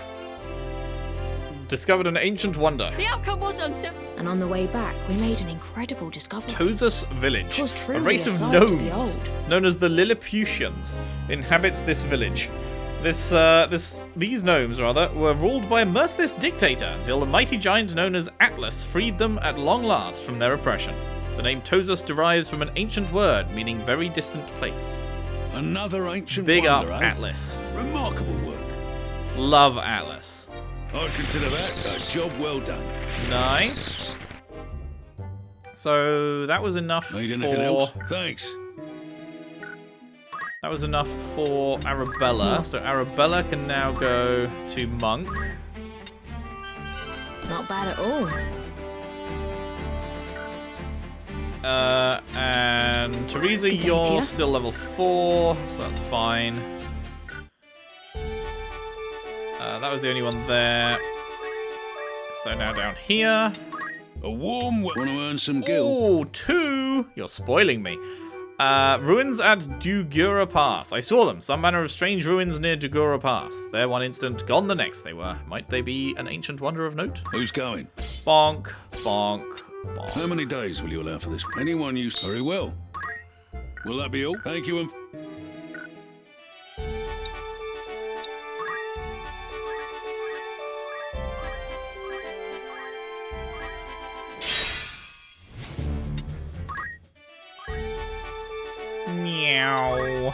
Discovered an ancient wonder. The outcome was uncertain. And on the way back, we made an incredible discovery. Tosus Village. 'Twas A truly race a of sight to gnomes, behold. known as the Lilliputians, inhabits this village. These gnomes, were ruled by a merciless dictator until the mighty giant known as Atlas freed them at long last from their oppression. The name Tosus derives from an ancient word meaning very distant place. Another ancient Big wonder, up, eh? Atlas. Remarkable work. Love Atlas. I'd consider that a job well done. Nice. So that was enough Need anything for... else? Thanks. That was enough for Arabella. So Arabella can now go to Monk. Not bad at all. And Teresa, Good day to you're you. still level 4, so that's fine. That was the only one there. So now down here. A warm Want to earn some gil? Oh, 2! You're spoiling me. Ruins at Dugura Pass. I saw them. Some manner of strange ruins near Dugura Pass. There one instant, gone the next they were. Might they be an ancient wonder of note? Who's going? Bonk, bonk, bonk. How many days will you allow for this? Anyone use? Very well. Will that be all? Thank you and... Meow.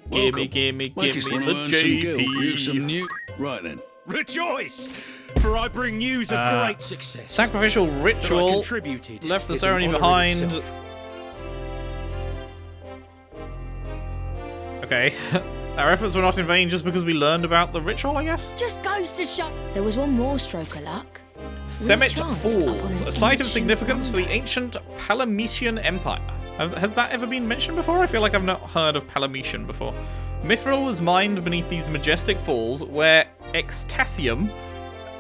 Welcome. Gimme Marcus, the wanna earn some gil? Use some JP. new... Right then. Rejoice! For I bring news of great success. Sacrificial That I ritual contributed left the is an ceremony honor in behind. itself. Okay. Our efforts were not in vain just because we learned about the ritual, I guess? Just goes to show. There was one more stroke of luck. Semet chanced upon Falls, an a site of ancient significance for the wonder. ancient Palametian Empire. Has that ever been mentioned before? I feel like I've not heard of Palametian before. Mithril was mined beneath these majestic falls, where Extasium,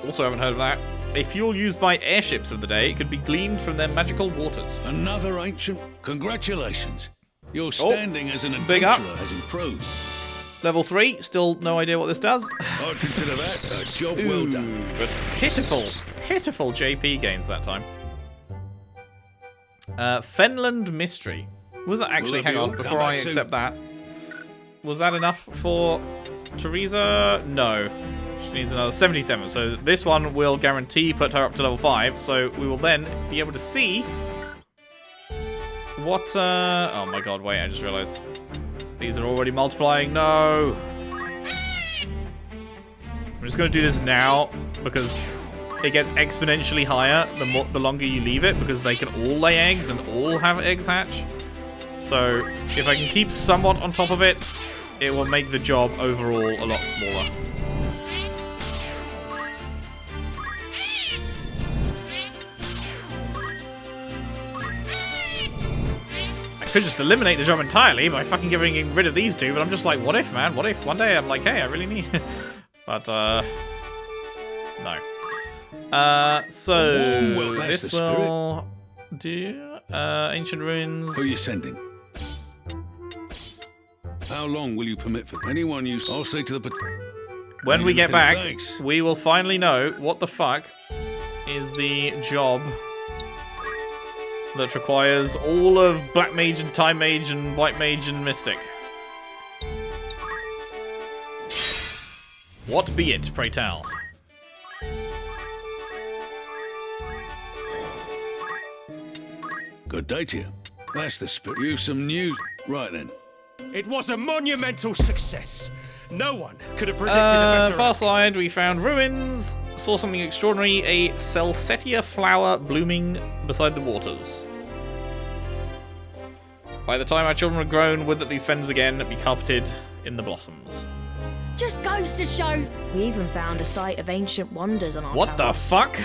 also haven't heard of that, a fuel used by airships of the day, could be gleaned from their magical waters. Another ancient... Congratulations. Your standing as an big up. adventurer has improved. Level 3, still no idea what this does. I'd consider that a job well done. But pitiful JP gains that time. Fenland Mystery. Was that actually, that be hang on, all? before Come I back soon. accept that. Was that enough for Teresa? No. She needs another 77. So this one will guarantee put her up to level 5. So we will then be able to see what, oh my god, wait, I just realized. These are already multiplying. No. I'm just going to do this now because it gets exponentially higher the longer you leave it, because they can all lay eggs and all have eggs hatch. So if I can keep somewhat on top of it, it will make the job overall a lot smaller. I could just eliminate the job entirely by fucking getting rid of these two, but I'm just like, what if, man? What if one day I'm like, hey, I really need... But, no. So, well, this will do, ancient ruins. Who are you sending? How long will you permit for anyone use? I'll say to the... When we get back, thanks. we will finally know what the fuck is the job that requires all of Black Mage and Time Mage and White Mage and Mystic. What be it, pray tell? Good day to you. That's the spirit. You've some news. Right then. It was a monumental success. No one could have predicted a better Far slide, we found ruins, saw something extraordinary, a Celsetia flower blooming beside the waters. By the time our children were grown, would that these fens again be carpeted in the blossoms. Just goes to show. We even found a site of ancient wonders on our What the travels. fuck?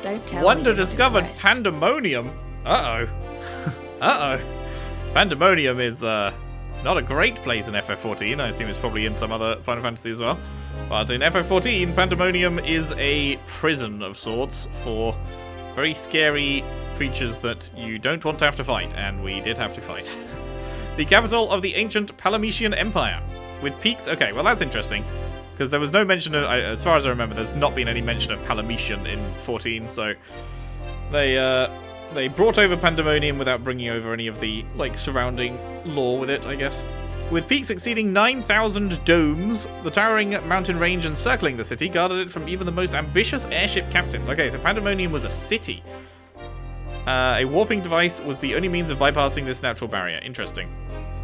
Don't tell Wonder me you're not discovered impressed. Pandemonium. Uh-oh. Uh-oh. Pandemonium is, not a great place in FF14. I assume it's probably in some other Final Fantasy as well. But in FF14, Pandemonium is a prison of sorts for very scary creatures that you don't want to have to fight, and we did have to fight. The capital of the ancient Palametian Empire, with peaks... Okay, well that's interesting, because there was no mention of... As far as I remember, there's not been any mention of Palametian in 14, so... They brought over Pandemonium without bringing over any of the, like, surrounding lore with it, I guess. With peaks exceeding 9,000 domes, the towering mountain range encircling the city guarded it from even the most ambitious airship captains. Okay, so Pandemonium was a city. A warping device was the only means of bypassing this natural barrier. Interesting.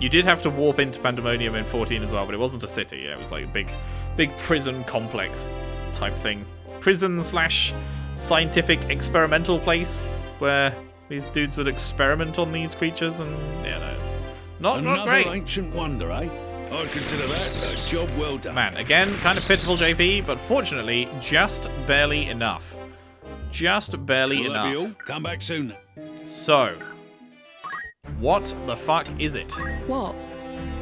You did have to warp into Pandemonium in 14 as well, but it wasn't a city. It was like a big prison complex type thing. Prison / scientific experimental place where these dudes would experiment on these creatures, and yeah, no, it's not Another great. ancient wonder, eh? I'd consider that a job well done. Man, again, kind of pitiful JP, but fortunately, just barely enough. Just barely Will that be all? enough. Come back soon. So, what the fuck is it? What?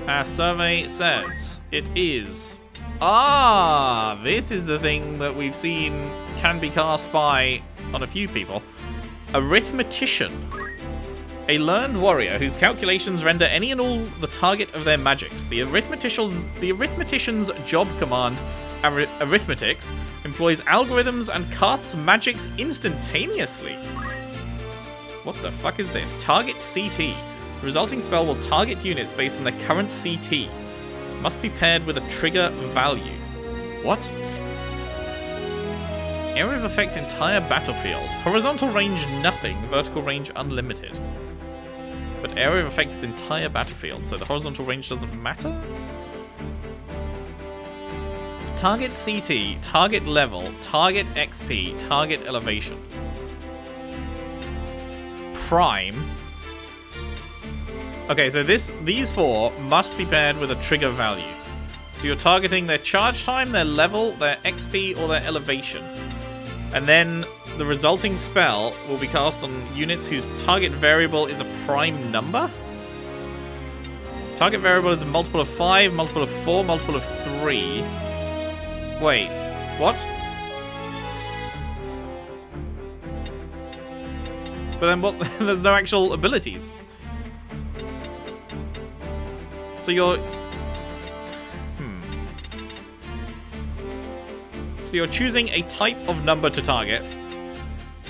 Our survey says it is... Ah, this is the thing that we've seen can be cast by on a few people. Arithmetician. A learned warrior whose calculations render any and all the target of their magics. The arithmetician's job command, arithmetics, employs algorithms and casts magics instantaneously. What the fuck is this? Target CT. The resulting spell will target units based on their current CT. Must be paired with a trigger value. What? Area of effect entire battlefield. Horizontal range nothing, vertical range unlimited. But area of effect is entire battlefield, so the horizontal range doesn't matter? Target CT, target level, target XP, target elevation. Prime. Okay, so these four must be paired with a trigger value. So you're targeting their charge time, their level, their XP, or their elevation. And then the resulting spell will be cast on units whose target variable is a prime number. Target variable is a multiple of 5, multiple of 4, multiple of 3. Wait, what? But then what? There's no actual abilities. So you're... So you're choosing a type of number to target,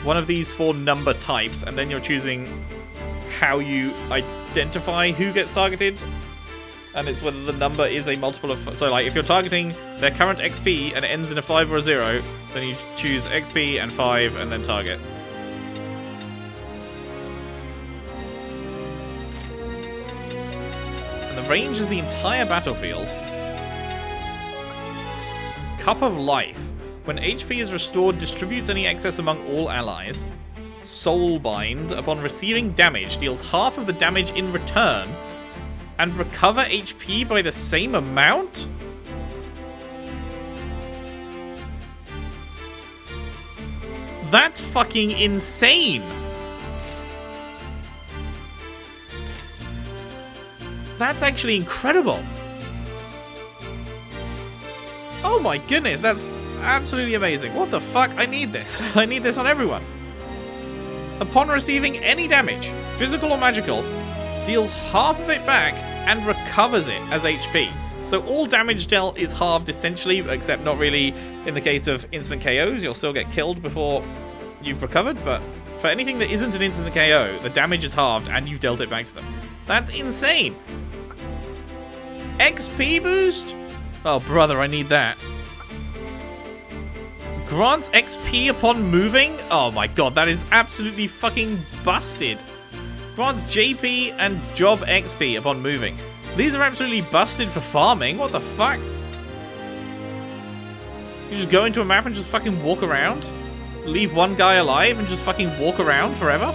one of these 4 number types, and then you're choosing how you identify who gets targeted, and it's whether the number is a multiple of... So, like, if you're targeting their current XP and it ends in a 5 or a 0, then you choose XP and 5 and then target. And and the range is the entire battlefield. Cup of Life. When HP is restored, distributes any excess among all allies. Soulbind. Upon receiving damage, deals half of the damage in return and recover HP by the same amount? That's fucking insane! That's actually incredible! Oh my goodness, that's absolutely amazing. What the fuck? I need this. I need this on everyone. Upon receiving any damage, physical or magical, deals half of it back and recovers it as HP. So all damage dealt is halved essentially, except not really in the case of instant KOs. You'll still get killed before you've recovered, but for anything that isn't an instant KO, the damage is halved and you've dealt it back to them. That's insane. XP boost? Oh, brother, I need that. Grants XP upon moving? Oh my god, that is absolutely fucking busted. Grants JP and job XP upon moving. These are absolutely busted for farming. What the fuck? You just go into a map and just fucking walk around? Leave one guy alive and just fucking walk around forever?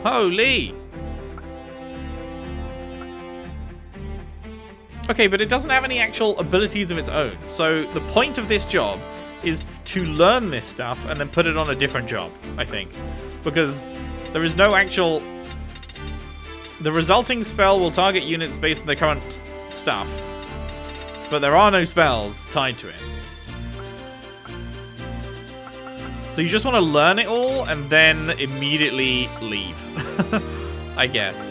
Holy. Okay, but it doesn't have any actual abilities of its own. So the point of this job is to learn this stuff and then put it on a different job, I think. Because there is no actual... The resulting spell will target units based on their current stuff. But there are no spells tied to it. So you just want to learn it all and then immediately leave. I guess.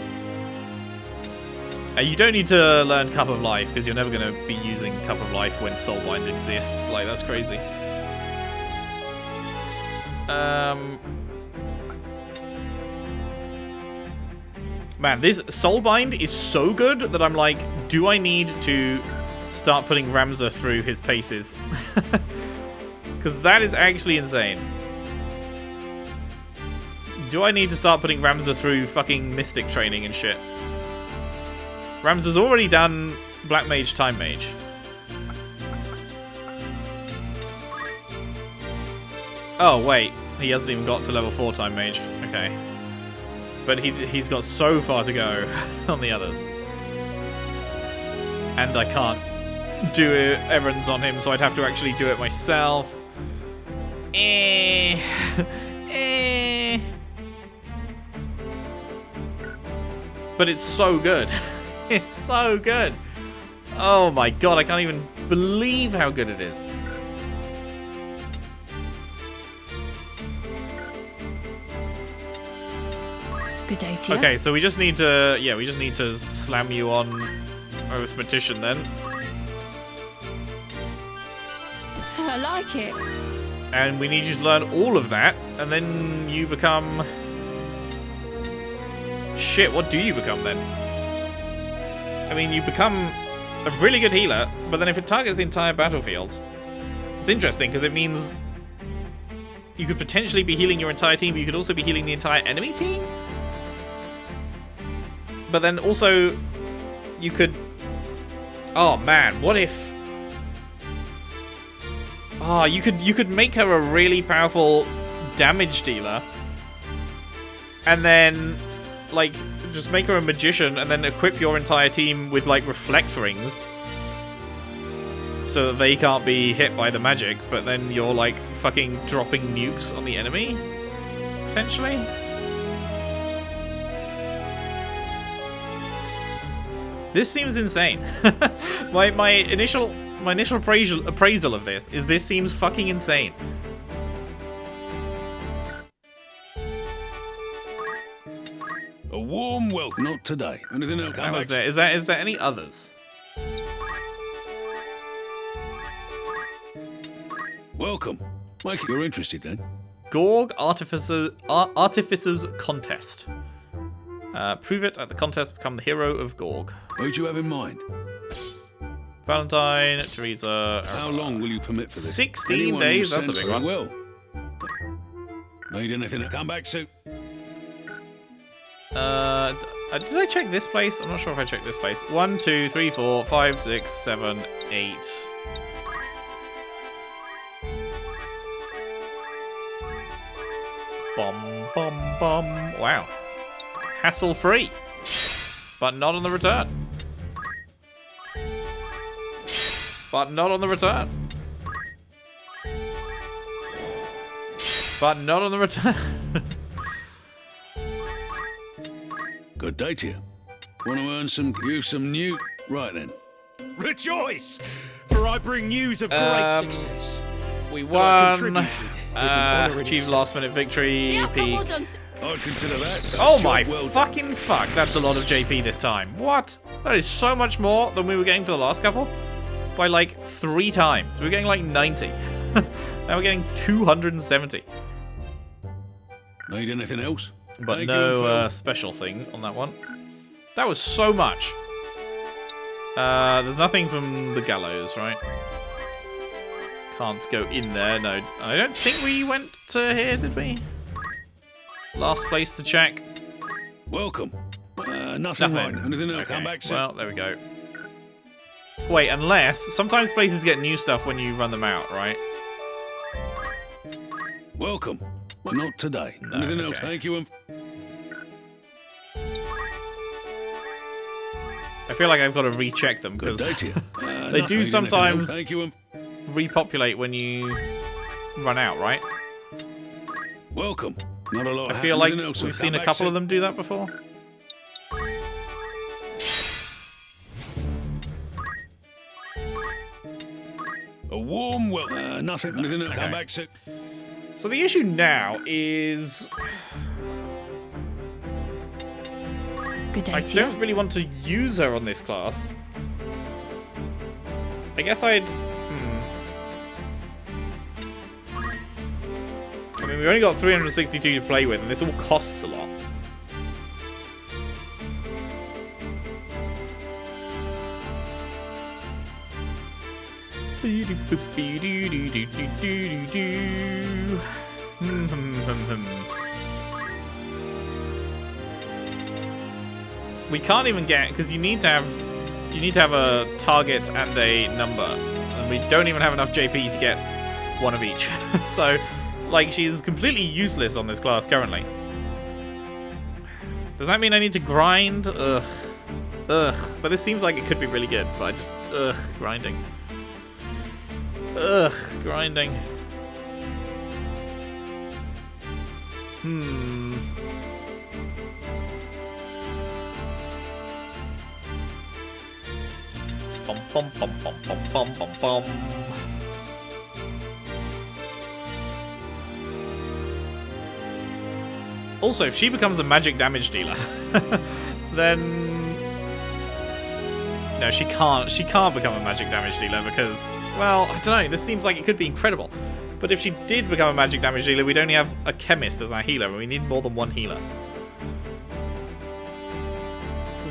You don't need to learn Cup of Life, because you're never going to be using Cup of Life when Soulbind exists. Like, that's crazy. Man, this Soulbind is so good that I'm like, do I need to start putting Ramza through his paces? Because that is actually insane. Do I need to start putting Ramza through fucking Mystic training and shit? Ramza's already done Black Mage, Time Mage. Oh, wait. He hasn't even got to level 4 Time Mage. Okay. But he's got so far to go on the others. And I can't do errands on him, so I'd have to actually do it myself. But it's so good. It's so good. Oh my god, I can't even believe how good it is. Good day to you. Okay, so we just need to, yeah, we just need to slam you on arithmetician then. I like it. And we need you to learn all of that, and then you become... Shit, what do you become then? I mean, you become a really good healer, but then if it targets the entire battlefield, it's interesting, because it means you could potentially be healing your entire team, but you could also be healing the entire enemy team? But then also, you could... Oh man, what if... Oh, you could make her a really powerful damage dealer, and then, like, just make her a magician, and then equip your entire team with, like, reflect rings, so that they can't be hit by the magic, but then you're, like, fucking dropping nukes on the enemy, potentially? This seems insane. my initial appraisal of this seems fucking insane. A warm welcome. Not today. Anything else? That was it. Is there any others? Welcome. Mike, you're interested then? Gorg Artificer's Contest. Prove it at the contest, become the hero of Gorg. Who do you have in mind? Valentine, Teresa. How long will you permit for this? 16 Anyone days, you that's a send big one. Will. Need anything to come back soon? Did I check this place? I'm not sure if I checked this place. 1, 2, 3, 4, 5, 6, 7, 8. Bum, bum, bum. Wow. Hassle-free. But not on the return. But not on the return. But not on the return. Good day to you. Want to earn some new... Right then. Rejoice! For I bring news of great success. We Though I won. contributed was an honor in Achieved itself. last minute victory. The outcome Peak. was I'd consider that. Oh job my well done. fucking fuck. That's a lot of JP this time. What? That is so much more than we were getting for the last couple. By like 3 times. We were getting like 90. Now we're getting 270. Need anything else? But Thank you, no Phil. special thing on that one. That was so much. There's nothing from the gallows, right? Can't go in there, no. I don't think we went to here, did we? Last place to check. Welcome. Nothing. Right. Anything else? Okay. Come back soon. Well, there we go. Wait, unless... Sometimes places get new stuff when you run them out, right? Welcome. Well, not today. No, Anything else? okay. Thank you. I feel like I've got to recheck them, Good because day to you. they do Nothing. Anything sometimes else? Thank you. repopulate when you run out, right? Welcome. Not a lot. I feel like Anything else? we've Come seen a back couple of soon. them do that before. A warm welcome. Nothing. Anything else? Okay. Come back soon. So the issue now is... Good day I to you. don't really want to use her on this class. I guess I'd... I mean, we've only got 362 to play with, and this all costs a lot. We can't even get, because you need to have a target and a number, and we don't even have enough JP to get one of each. So, like, she's completely useless on this class currently. Does that mean I need to grind? Ugh. But this seems like it could be really good, but I just grinding. Grinding. Bum bum bum bum bum bum bum bum. Also, if she becomes a magic damage dealer, then no, she can't. She can't become a magic damage dealer because, well, I don't know. This seems like it could be incredible, but if she did become a magic damage dealer, we'd only have a chemist as our healer, and we need more than one healer.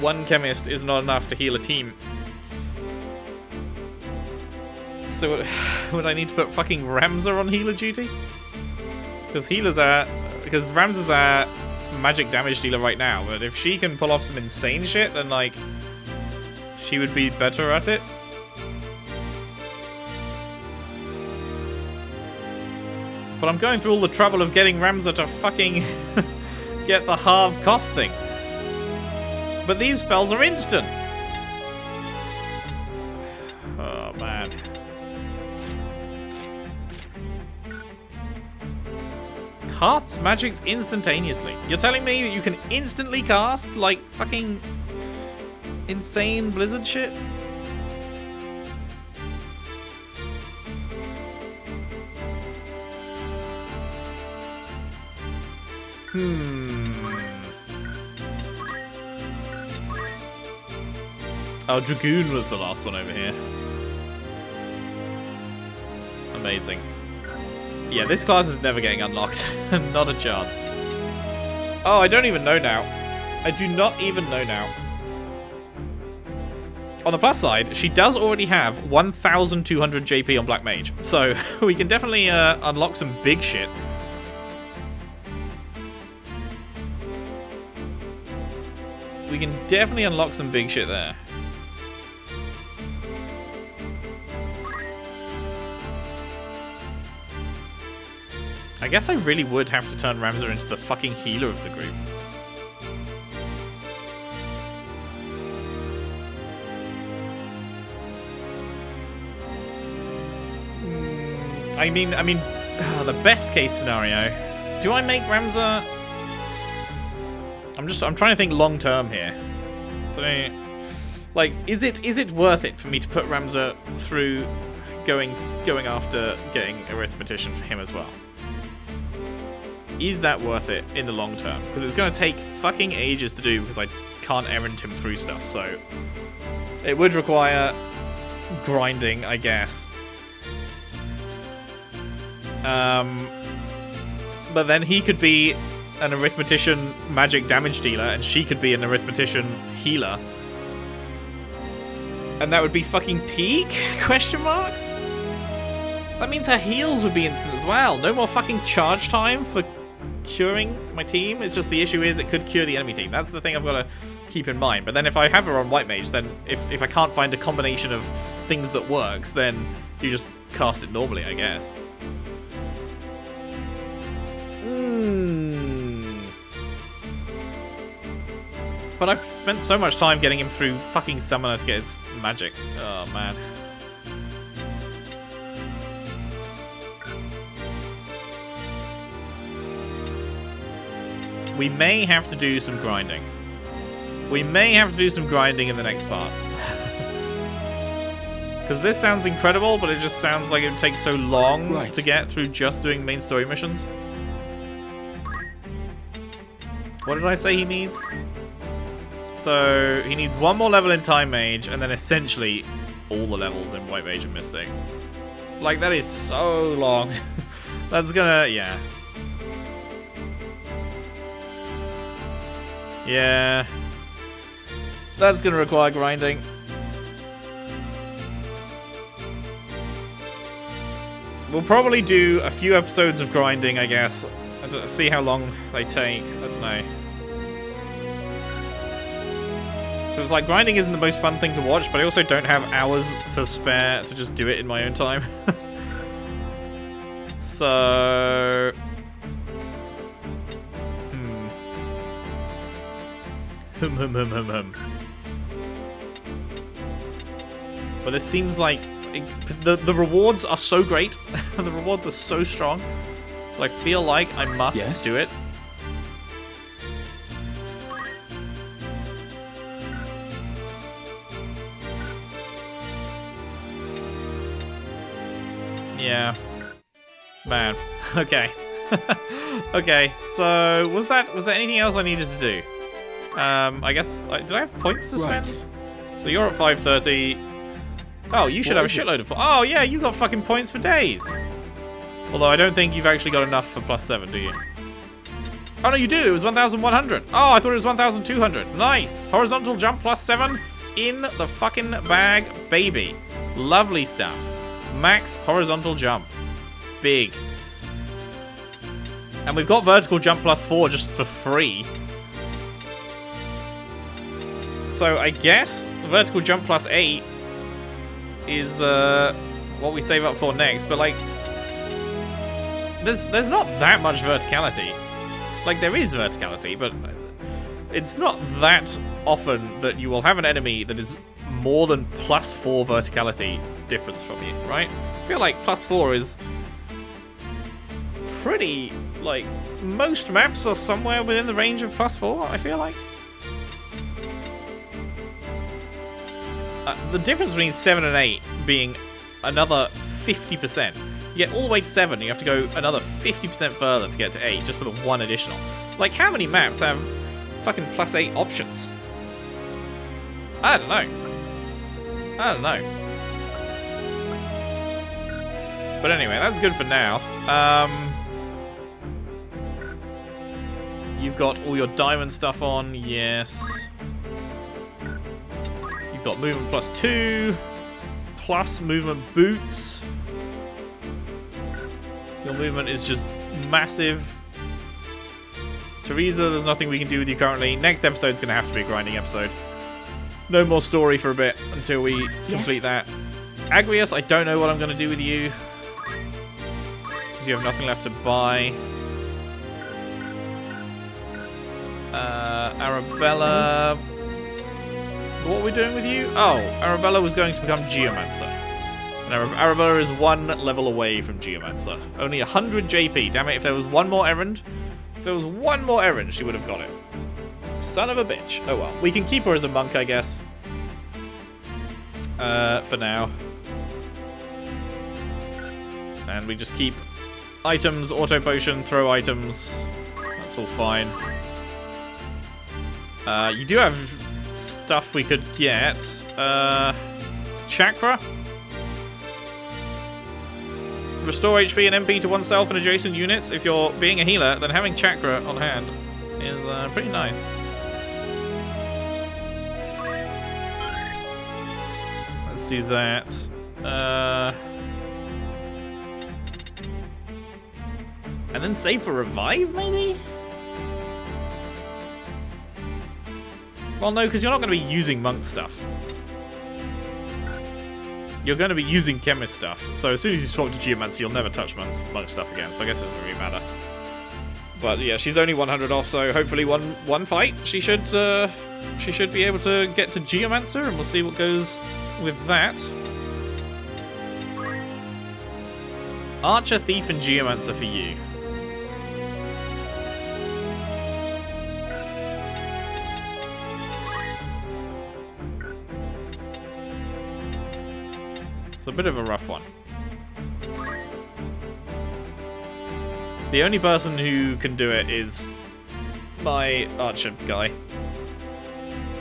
One chemist is not enough to heal a team. So would I need to put fucking Ramza on healer duty? Because Ramza's our magic damage dealer right now, but if she can pull off some insane shit, then like she would be better at it. But I'm going through all the trouble of getting Ramza to fucking get the half cost thing. But these spells are instant. Oh man. Casts magics instantaneously. You're telling me that you can instantly cast, like, fucking insane blizzard shit? Oh, Dragoon was the last one over here. Amazing. Yeah, this class is never getting unlocked. Not a chance. Oh, I don't even know now. I do not even know now. On the plus side, she does already have 1,200 JP on Black Mage. So, we can definitely unlock some big shit. We can definitely unlock some big shit there. I guess I really would have to turn Ramza into the fucking healer of the group. I mean, the best case scenario. Do I make Ramza? I'm trying to think long term here. So, like, is it worth it for me to put Ramza through going after getting arithmetician for him as well? Is that worth it in the long term? Because it's going to take fucking ages to do because I can't errand him through stuff, so it would require grinding, I guess. But then he could be an arithmetician magic damage dealer and she could be an arithmetician healer. And that would be fucking peak? Question mark? That means her heals would be instant as well. No more fucking charge time for curing my team. It's just the issue is it could cure the enemy team. That's the thing I've got to keep in mind. But then if I have her on white mage, then if I can't find a combination of things that works, then you just cast it normally, I guess. But I've spent so much time getting him through fucking summoner to get his magic. Oh man. We may have to do some grinding. We may have to do some grinding in the next part. Because this sounds incredible, but it just sounds like it would take so long to get through just doing main story missions. What did I say he needs? So, he needs one more level in Time Mage, and then essentially all the levels in White Mage and Mystic. Like, that is so long. That's gonna, yeah. Yeah. That's gonna require grinding. We'll probably do a few episodes of grinding, I guess. And see how long they take. I don't know. Because, like, grinding isn't the most fun thing to watch, but I also don't have hours to spare to just do it in my own time. So... But it seems like the rewards are so great. The rewards are so strong. But I feel like I must do it. Yeah. Man. Okay. Okay, so was there anything else I needed to do? I guess did I have points to spend? So you're at 530. Oh, you should have a shitload of points. Oh yeah, you got fucking points for days. Although I don't think you've actually got enough for +7, do you? Oh no, you do. It was 1,100. Oh, I thought it was 1,200. Nice. Horizontal jump +7 in the fucking bag, baby. Lovely stuff. Max horizontal jump. Big. And we've got vertical jump +4 just for free. So I guess vertical jump +8 is what we save up for next. But like, there's not that much verticality. Like, there is verticality, but it's not that often that you will have an enemy that is more than +4 verticality difference from you, right? I feel like +4 is pretty, like, most maps are somewhere within the range of +4, I feel like. The difference between 7 and 8 being another 50%. You get all the way to 7, you have to go another 50% further to get to 8, just for the one additional. Like, how many maps have fucking +8 options? I don't know. I don't know. But anyway, that's good for now. You've got all your diamond stuff on, yes. You've got movement +2, plus movement boots. Your movement is just massive. Teresa, there's nothing we can do with you currently. Next episode's going to have to be a grinding episode. No more story for a bit until we complete that. Agrius, I don't know what I'm going to do with you. Because you have nothing left to buy. Arabella... What are we doing with you? Oh, Arabella was going to become Geomancer. And Arabella is one level away from Geomancer. Only 100 JP. Damn it, if there was one more errand... If there was one more errand, she would have got it. Son of a bitch. Oh well. We can keep her as a monk, I guess. For now. And we just keep items, auto potion, throw items. That's all fine. You do have stuff we could get. Chakra. Restore HP and MP to oneself and adjacent units. If you're being a healer, then having chakra on hand is pretty nice. Let's do that. And then save for revive, maybe? Well, no, because you're not going to be using monk stuff. You're going to be using chemist stuff. So as soon as you swap to Geomancer, you'll never touch monk stuff again. So I guess it doesn't really matter. But yeah, she's only 100 off, so hopefully one fight she should be able to get to Geomancer, and we'll see what goes with that. Archer, Thief, and Geomancer for you. It's a bit of a rough one. The only person who can do it is my archer guy.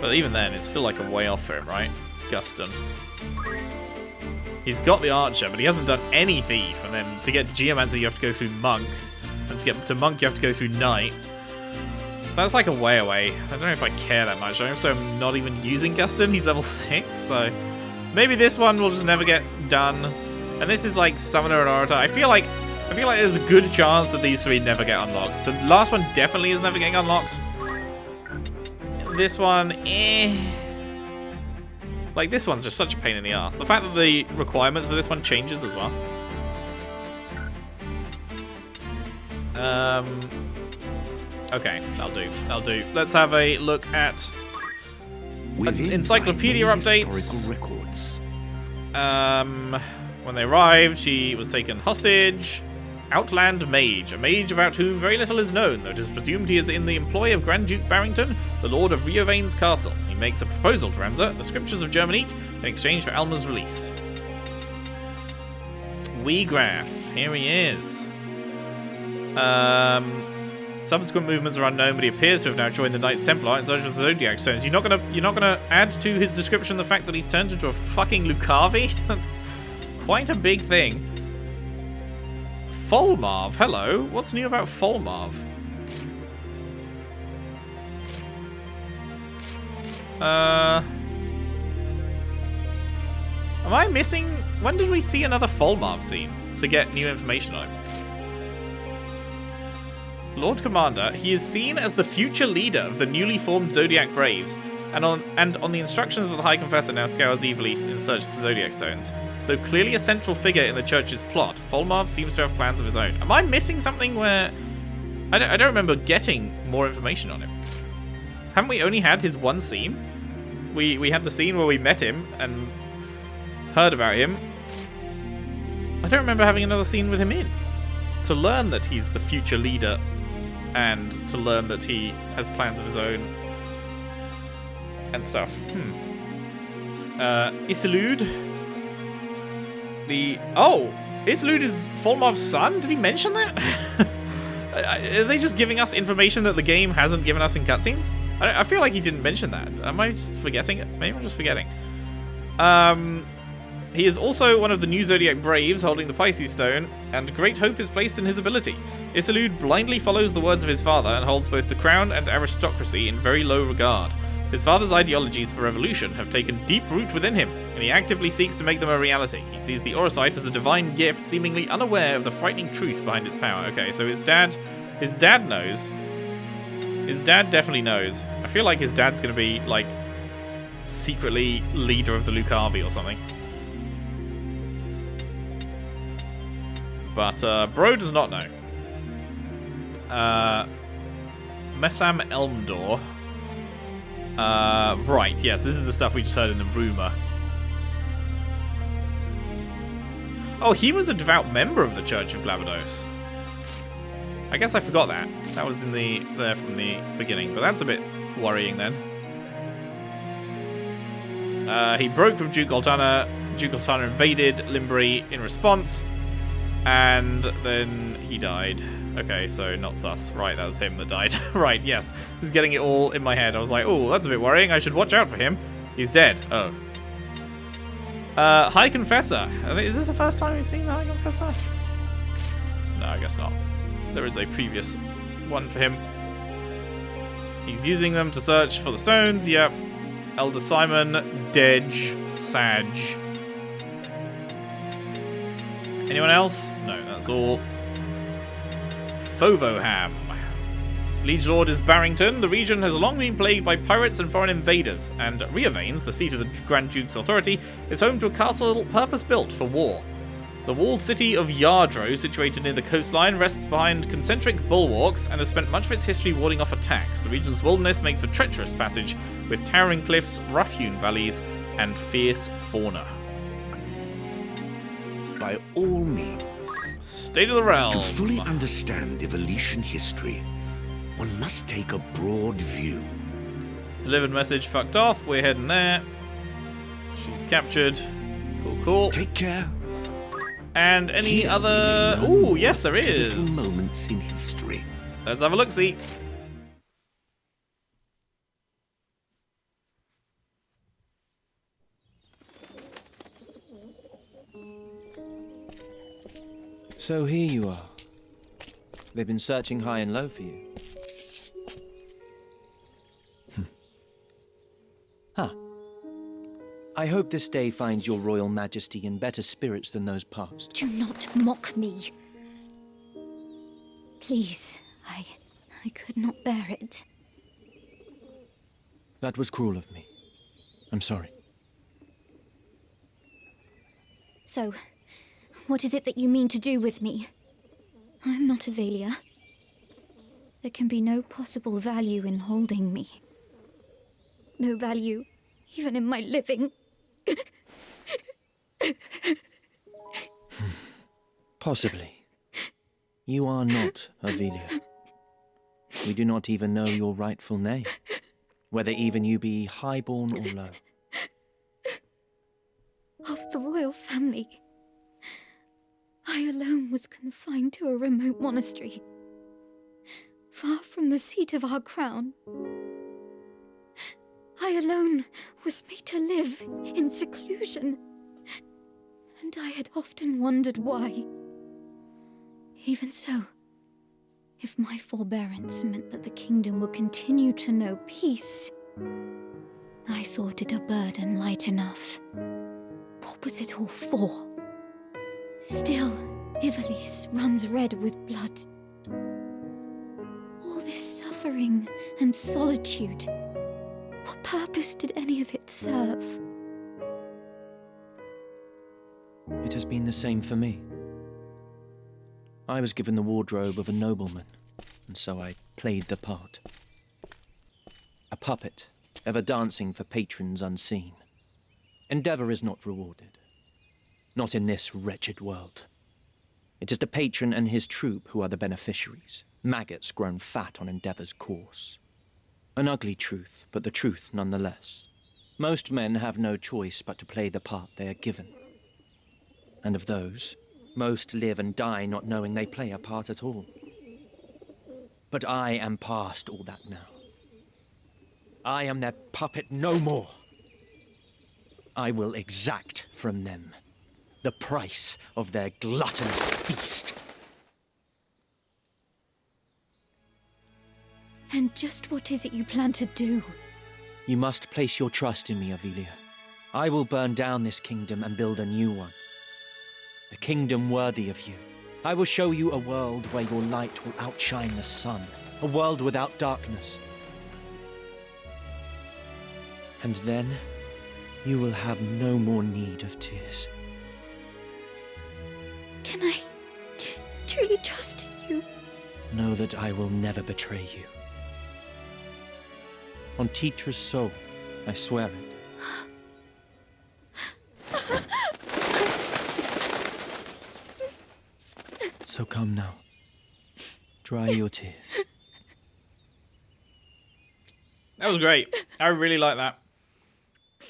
But even then, it's still like a way off for him, right? Guston. He's got the archer, but he hasn't done any thief. And then to get to Geomancer, you have to go through monk. And to get to monk, you have to go through knight. So that's like a way away. I don't know if I care that much. I'm also not even using Guston. He's level 6, so... Maybe this one will just never get done. And this is like Summoner and Orator. I feel like there's a good chance that these three never get unlocked. The last one definitely is never getting unlocked. This one, Like, this one's just such a pain in the ass. The fact that the requirements for this one changes as well. Okay, that'll do. That'll do. Let's have a look at encyclopedia updates. When they arrived, she was taken hostage. Outland Mage, a mage about whom very little is known, though it is presumed he is in the employ of Grand Duke Barrington, the Lord of Riovane's castle. He makes a proposal to Ramza, the scriptures of Germonique, in exchange for Alma's release. Graph, here he is. Subsequent movements are unknown, but he appears to have now joined the Knights Templar in search of the Zodiac Stones. You're not gonna add to his description the fact that he's turned into a fucking Lucavi? That's quite a big thing. Folmarv, hello. What's new about Folmarv? Am I missing? When did we see another Folmarv scene to get new information on him? Lord Commander, he is seen as the future leader of the newly formed Zodiac Braves, and on the instructions of the High Confessor now scours Ivalice in search of the Zodiac Stones. Though clearly a central figure in the church's plot, Folmarv seems to have plans of his own. Am I missing something where... I don't remember getting more information on him. Haven't we only had his one scene? We had the scene where we met him and heard about him. I don't remember having another scene with him in. To learn that he's the future leader and to learn that he has plans of his own and stuff. Isilud. Isilud is Folmarv's son? Did he mention that? Are they just giving us information that the game hasn't given us in cutscenes? I feel like he didn't mention that. Am I just forgetting it? Maybe I'm just forgetting. He is also one of the new Zodiac Braves holding the Pisces Stone, and great hope is placed in his ability. Isilud blindly follows the words of his father and holds both the crown and aristocracy in very low regard. His father's ideologies for revolution have taken deep root within him, and he actively seeks to make them a reality. He sees the Orosite as a divine gift, seemingly unaware of the frightening truth behind its power. Okay, so his dad knows. His dad definitely knows. I feel like his dad's going to be, like, secretly leader of the Lucavi or something. But Bro does not know. Messam Elmdor. Right, yes, this is the stuff we just heard in the rumor. Oh, he was a devout member of the Church of Glabados. I guess I forgot that. That was in there from the beginning, but that's a bit worrying then. He broke from Duke Goltana. Duke Goltana invaded Limbri in response, and then he died. Okay, so not sus. Right, that was him that died. Right, yes. Just getting it all in my head. I was like, oh, that's a bit worrying. I should watch out for him. He's dead. Oh. High Confessor. Is this the first time we've seen the High Confessor? No, I guess not. There is a previous one for him. He's using them to search for the stones. Yep. Elder Simon, Dej, Sag. Anyone else? No, that's all. Fovoham. Liege Lord is Barrington. The region has long been plagued by pirates and foreign invaders, and Riavanes, the seat of the Grand Duke's authority, is home to a castle purpose-built for war. The walled city of Yardro, situated near the coastline, rests behind concentric bulwarks and has spent much of its history warding off attacks. The region's wilderness makes for treacherous passage, with towering cliffs, rough-hewn valleys, and fierce fauna. By all means, State of the realm. to fully understand Ivalician history, one must take a broad view. Delivered message fucked off. We're heading there. She's captured. Cool, cool. Take care. And any Here other... we may learn Ooh, yes, there pivotal is. moments in history. Let's have a look-see. So here you are. They've been searching high and low for you. Huh. I hope this day finds your royal majesty in better spirits than those past. Do not mock me. Please, I could not bear it. That was cruel of me. I'm sorry. So, what is it that you mean to do with me? I'm not Avelia. There can be no possible value in holding me. No value, even in my living. Possibly. You are not Avelia. We do not even know your rightful name, whether even you be highborn or low. Of the royal family, I alone was confined to a remote monastery, far from the seat of our crown. I alone was made to live in seclusion, and I had often wondered why. Even so, if my forbearance meant that the kingdom would continue to know peace, I thought it a burden light enough. What was it all for? Still, Ivalice runs red with blood. All this suffering and solitude, what purpose did any of it serve? It has been the same for me. I was given the wardrobe of a nobleman, and so I played the part. A puppet, ever dancing for patrons unseen. Endeavor is not rewarded. Not in this wretched world. It is the patron and his troupe who are the beneficiaries, maggots grown fat on Endeavor's course. An ugly truth, but the truth nonetheless. Most men have no choice but to play the part they are given. And of those, most live and die not knowing they play a part at all. But I am past all that now. I am their puppet no more. I will exact from them the price of their gluttonous feast. And just what is it you plan to do? You must place your trust in me, Avelia. I will burn down this kingdom and build a new one. A kingdom worthy of you. I will show you a world where your light will outshine the sun, A world without darkness. And then, you will have no more need of tears. Can I truly trust in you? Know that I will never betray you. On Teacher's soul, I swear it. So come now. Dry your tears. That was great. I really like that.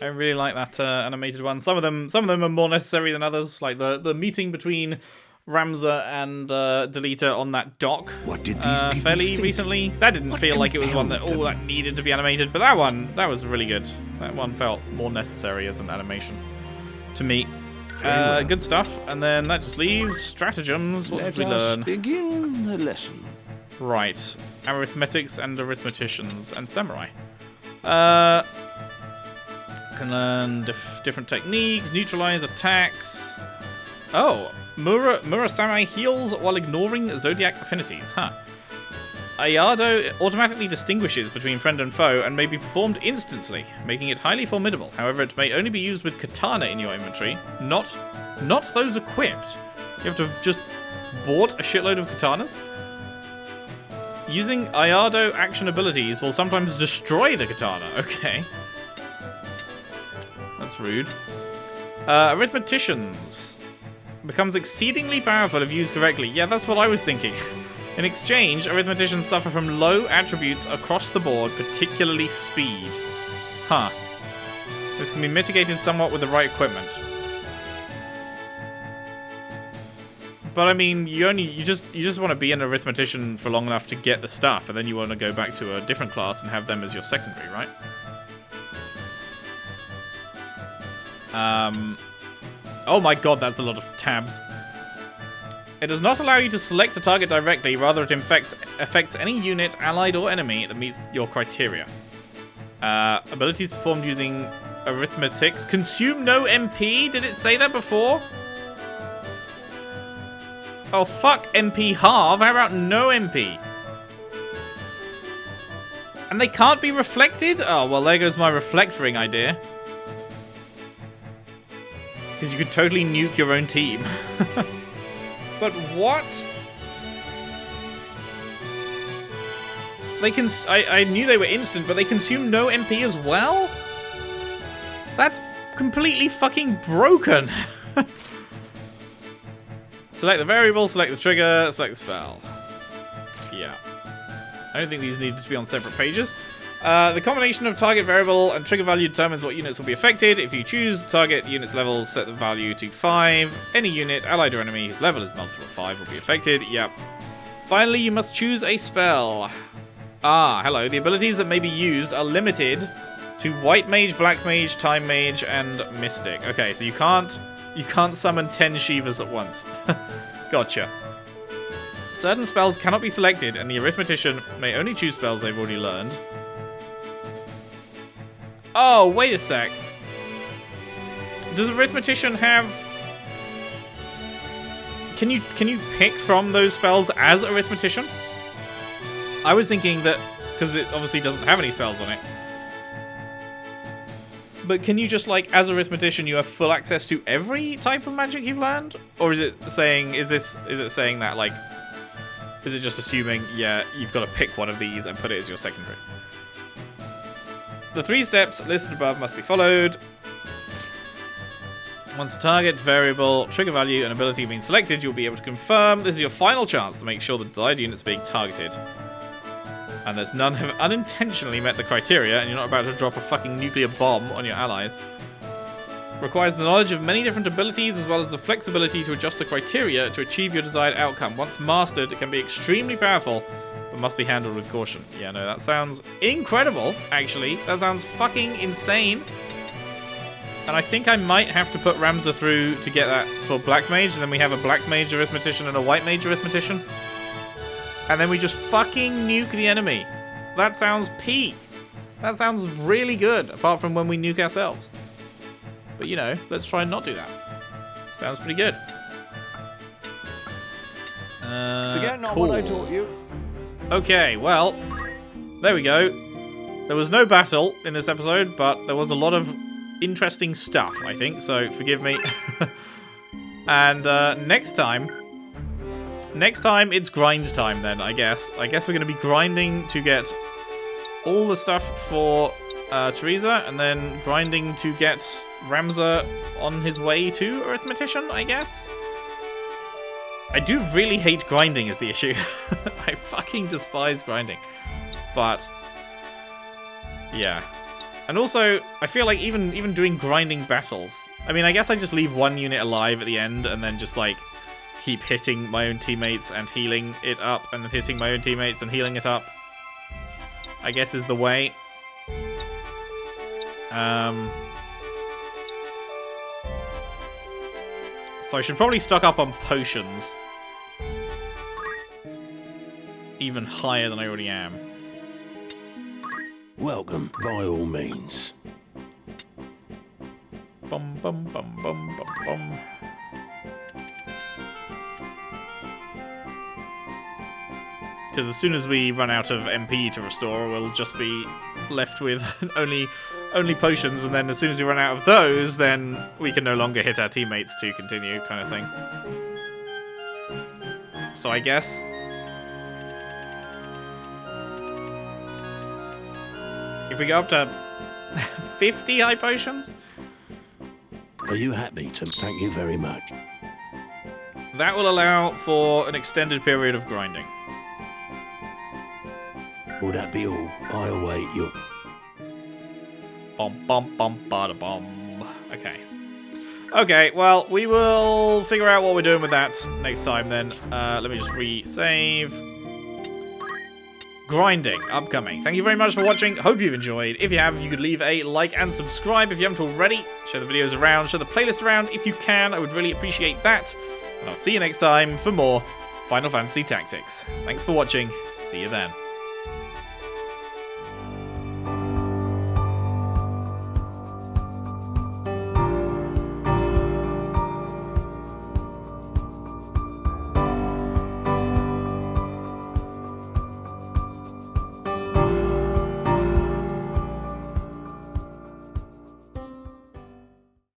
I really like that animated one. Some of them are more necessary than others. Like the meeting between Ramza and Delita on that dock. What did these people fairly think? recently. That didn't feel like it was one that compelled them? that needed to be animated, but that was really good. That one felt more necessary as an animation to me. well. Good stuff. And then that just leaves stratagems. What Let did we us learn? begin the lesson. Right. Arithmetics and arithmeticians and samurai. Can learn different techniques, neutralize attacks. Oh, Murasame heals while ignoring zodiac affinities. Huh. Ayado automatically distinguishes between friend and foe and may be performed instantly, making it highly formidable. However, it may only be used with katana in your inventory, not those equipped. You have to just bought a shitload of katanas? Using Ayado action abilities will sometimes destroy the katana. Okay. That's rude. Arithmeticians. Becomes exceedingly powerful if used correctly. Yeah, that's what I was thinking. In exchange, arithmeticians suffer from low attributes across the board, particularly speed. Huh. This can be mitigated somewhat with the right equipment. But I mean, you just want to be an arithmetician for long enough to get the stuff, and then you want to go back to a different class and have them as your secondary, right? Oh my god, that's a lot of tabs. It does not allow you to select a target directly, rather it affects any unit, allied or enemy, that meets your criteria. Abilities performed using arithmetics. Consume no MP? Did it say that before? Oh, fuck MP halve. How about no MP? And they can't be reflected? Oh, well, there goes my reflect ring idea. Because you could totally nuke your own team. But what? They can. I knew they were instant, but they consume no MP as well? That's completely fucking broken. Select the variable, select the trigger, select the spell. Yeah. I don't think these needed to be on separate pages. The combination of target variable and trigger value determines what units will be affected. If you choose target unit's level, set the value to 5. Any unit, allied or enemy, whose level is multiple of 5 will be affected. Yep. Finally, you must choose a spell. Ah, hello. The abilities that may be used are limited to White Mage, Black Mage, Time Mage, and Mystic. Okay, so you can't summon 10 Shivas at once. Gotcha. Certain spells cannot be selected, and the arithmetician may only choose spells they've already learned. Oh, wait a sec. Does arithmetician have... Can you pick from those spells as arithmetician? I was thinking that, because it obviously doesn't have any spells on it. But can you just, like, as arithmetician, you have full access to every type of magic you've learned? Or is it saying, is it saying that, like, is it just assuming, yeah, you've got to pick one of these and put it as your secondary? The 3 steps listed above must be followed. Once a target, variable, trigger value, and ability have been selected, you'll be able to confirm this is your final chance to make sure the desired unit's being targeted. And that none have unintentionally met the criteria, and you're not about to drop a fucking nuclear bomb on your allies. Requires the knowledge of many different abilities, as well as the flexibility to adjust the criteria to achieve your desired outcome. Once mastered, it can be extremely powerful, but must be handled with caution. Yeah, no, that sounds incredible, actually. That sounds fucking insane. And I think I might have to put Ramza through to get that for Black Mage, and then we have a Black Mage Arithmetician and a White Mage Arithmetician. And then we just fucking nuke the enemy. That sounds peak. That sounds really good, apart from when we nuke ourselves. But, you know, let's try and not do that. Sounds pretty good. Forget not cool. what I taught you. Okay, well, there we go. There was no battle in this episode, but there was a lot of interesting stuff, I think, so forgive me. And next time it's grind time then, I guess. I guess we're going to be grinding to get all the stuff for Teresa, and then grinding to get Ramza on his way to Arithmetician, I guess. I do really hate grinding is the issue. I fucking despise grinding. But yeah. And also, I feel like even doing grinding battles, I mean, I guess I just leave one unit alive at the end and then just like keep hitting my own teammates and healing it up, and then hitting my own teammates and healing it up, I guess is the way. So I should probably stock up on potions. Even higher than I already am. Welcome, by all means. Bum bum bum bum bum bum. Because as soon as we run out of MP to restore, we'll just be left with only potions, and then as soon as we run out of those, then we can no longer hit our teammates to continue, kind of thing. So I guess if we go up to 50 high potions, Are you happy to thank you very much? that will allow for an extended period of grinding. Will that be all? I await your... Bum bum bum bada bum. Okay. Okay, well, we will figure out what we're doing with that next time then. Let me just re-save. Grinding, upcoming. Thank you very much for watching. Hope you've enjoyed. If you have, if you could leave a like and subscribe if you haven't already. Share the videos around, share the playlist around if you can. I would really appreciate that. And I'll see you next time for more Final Fantasy Tactics. Thanks for watching. See you then.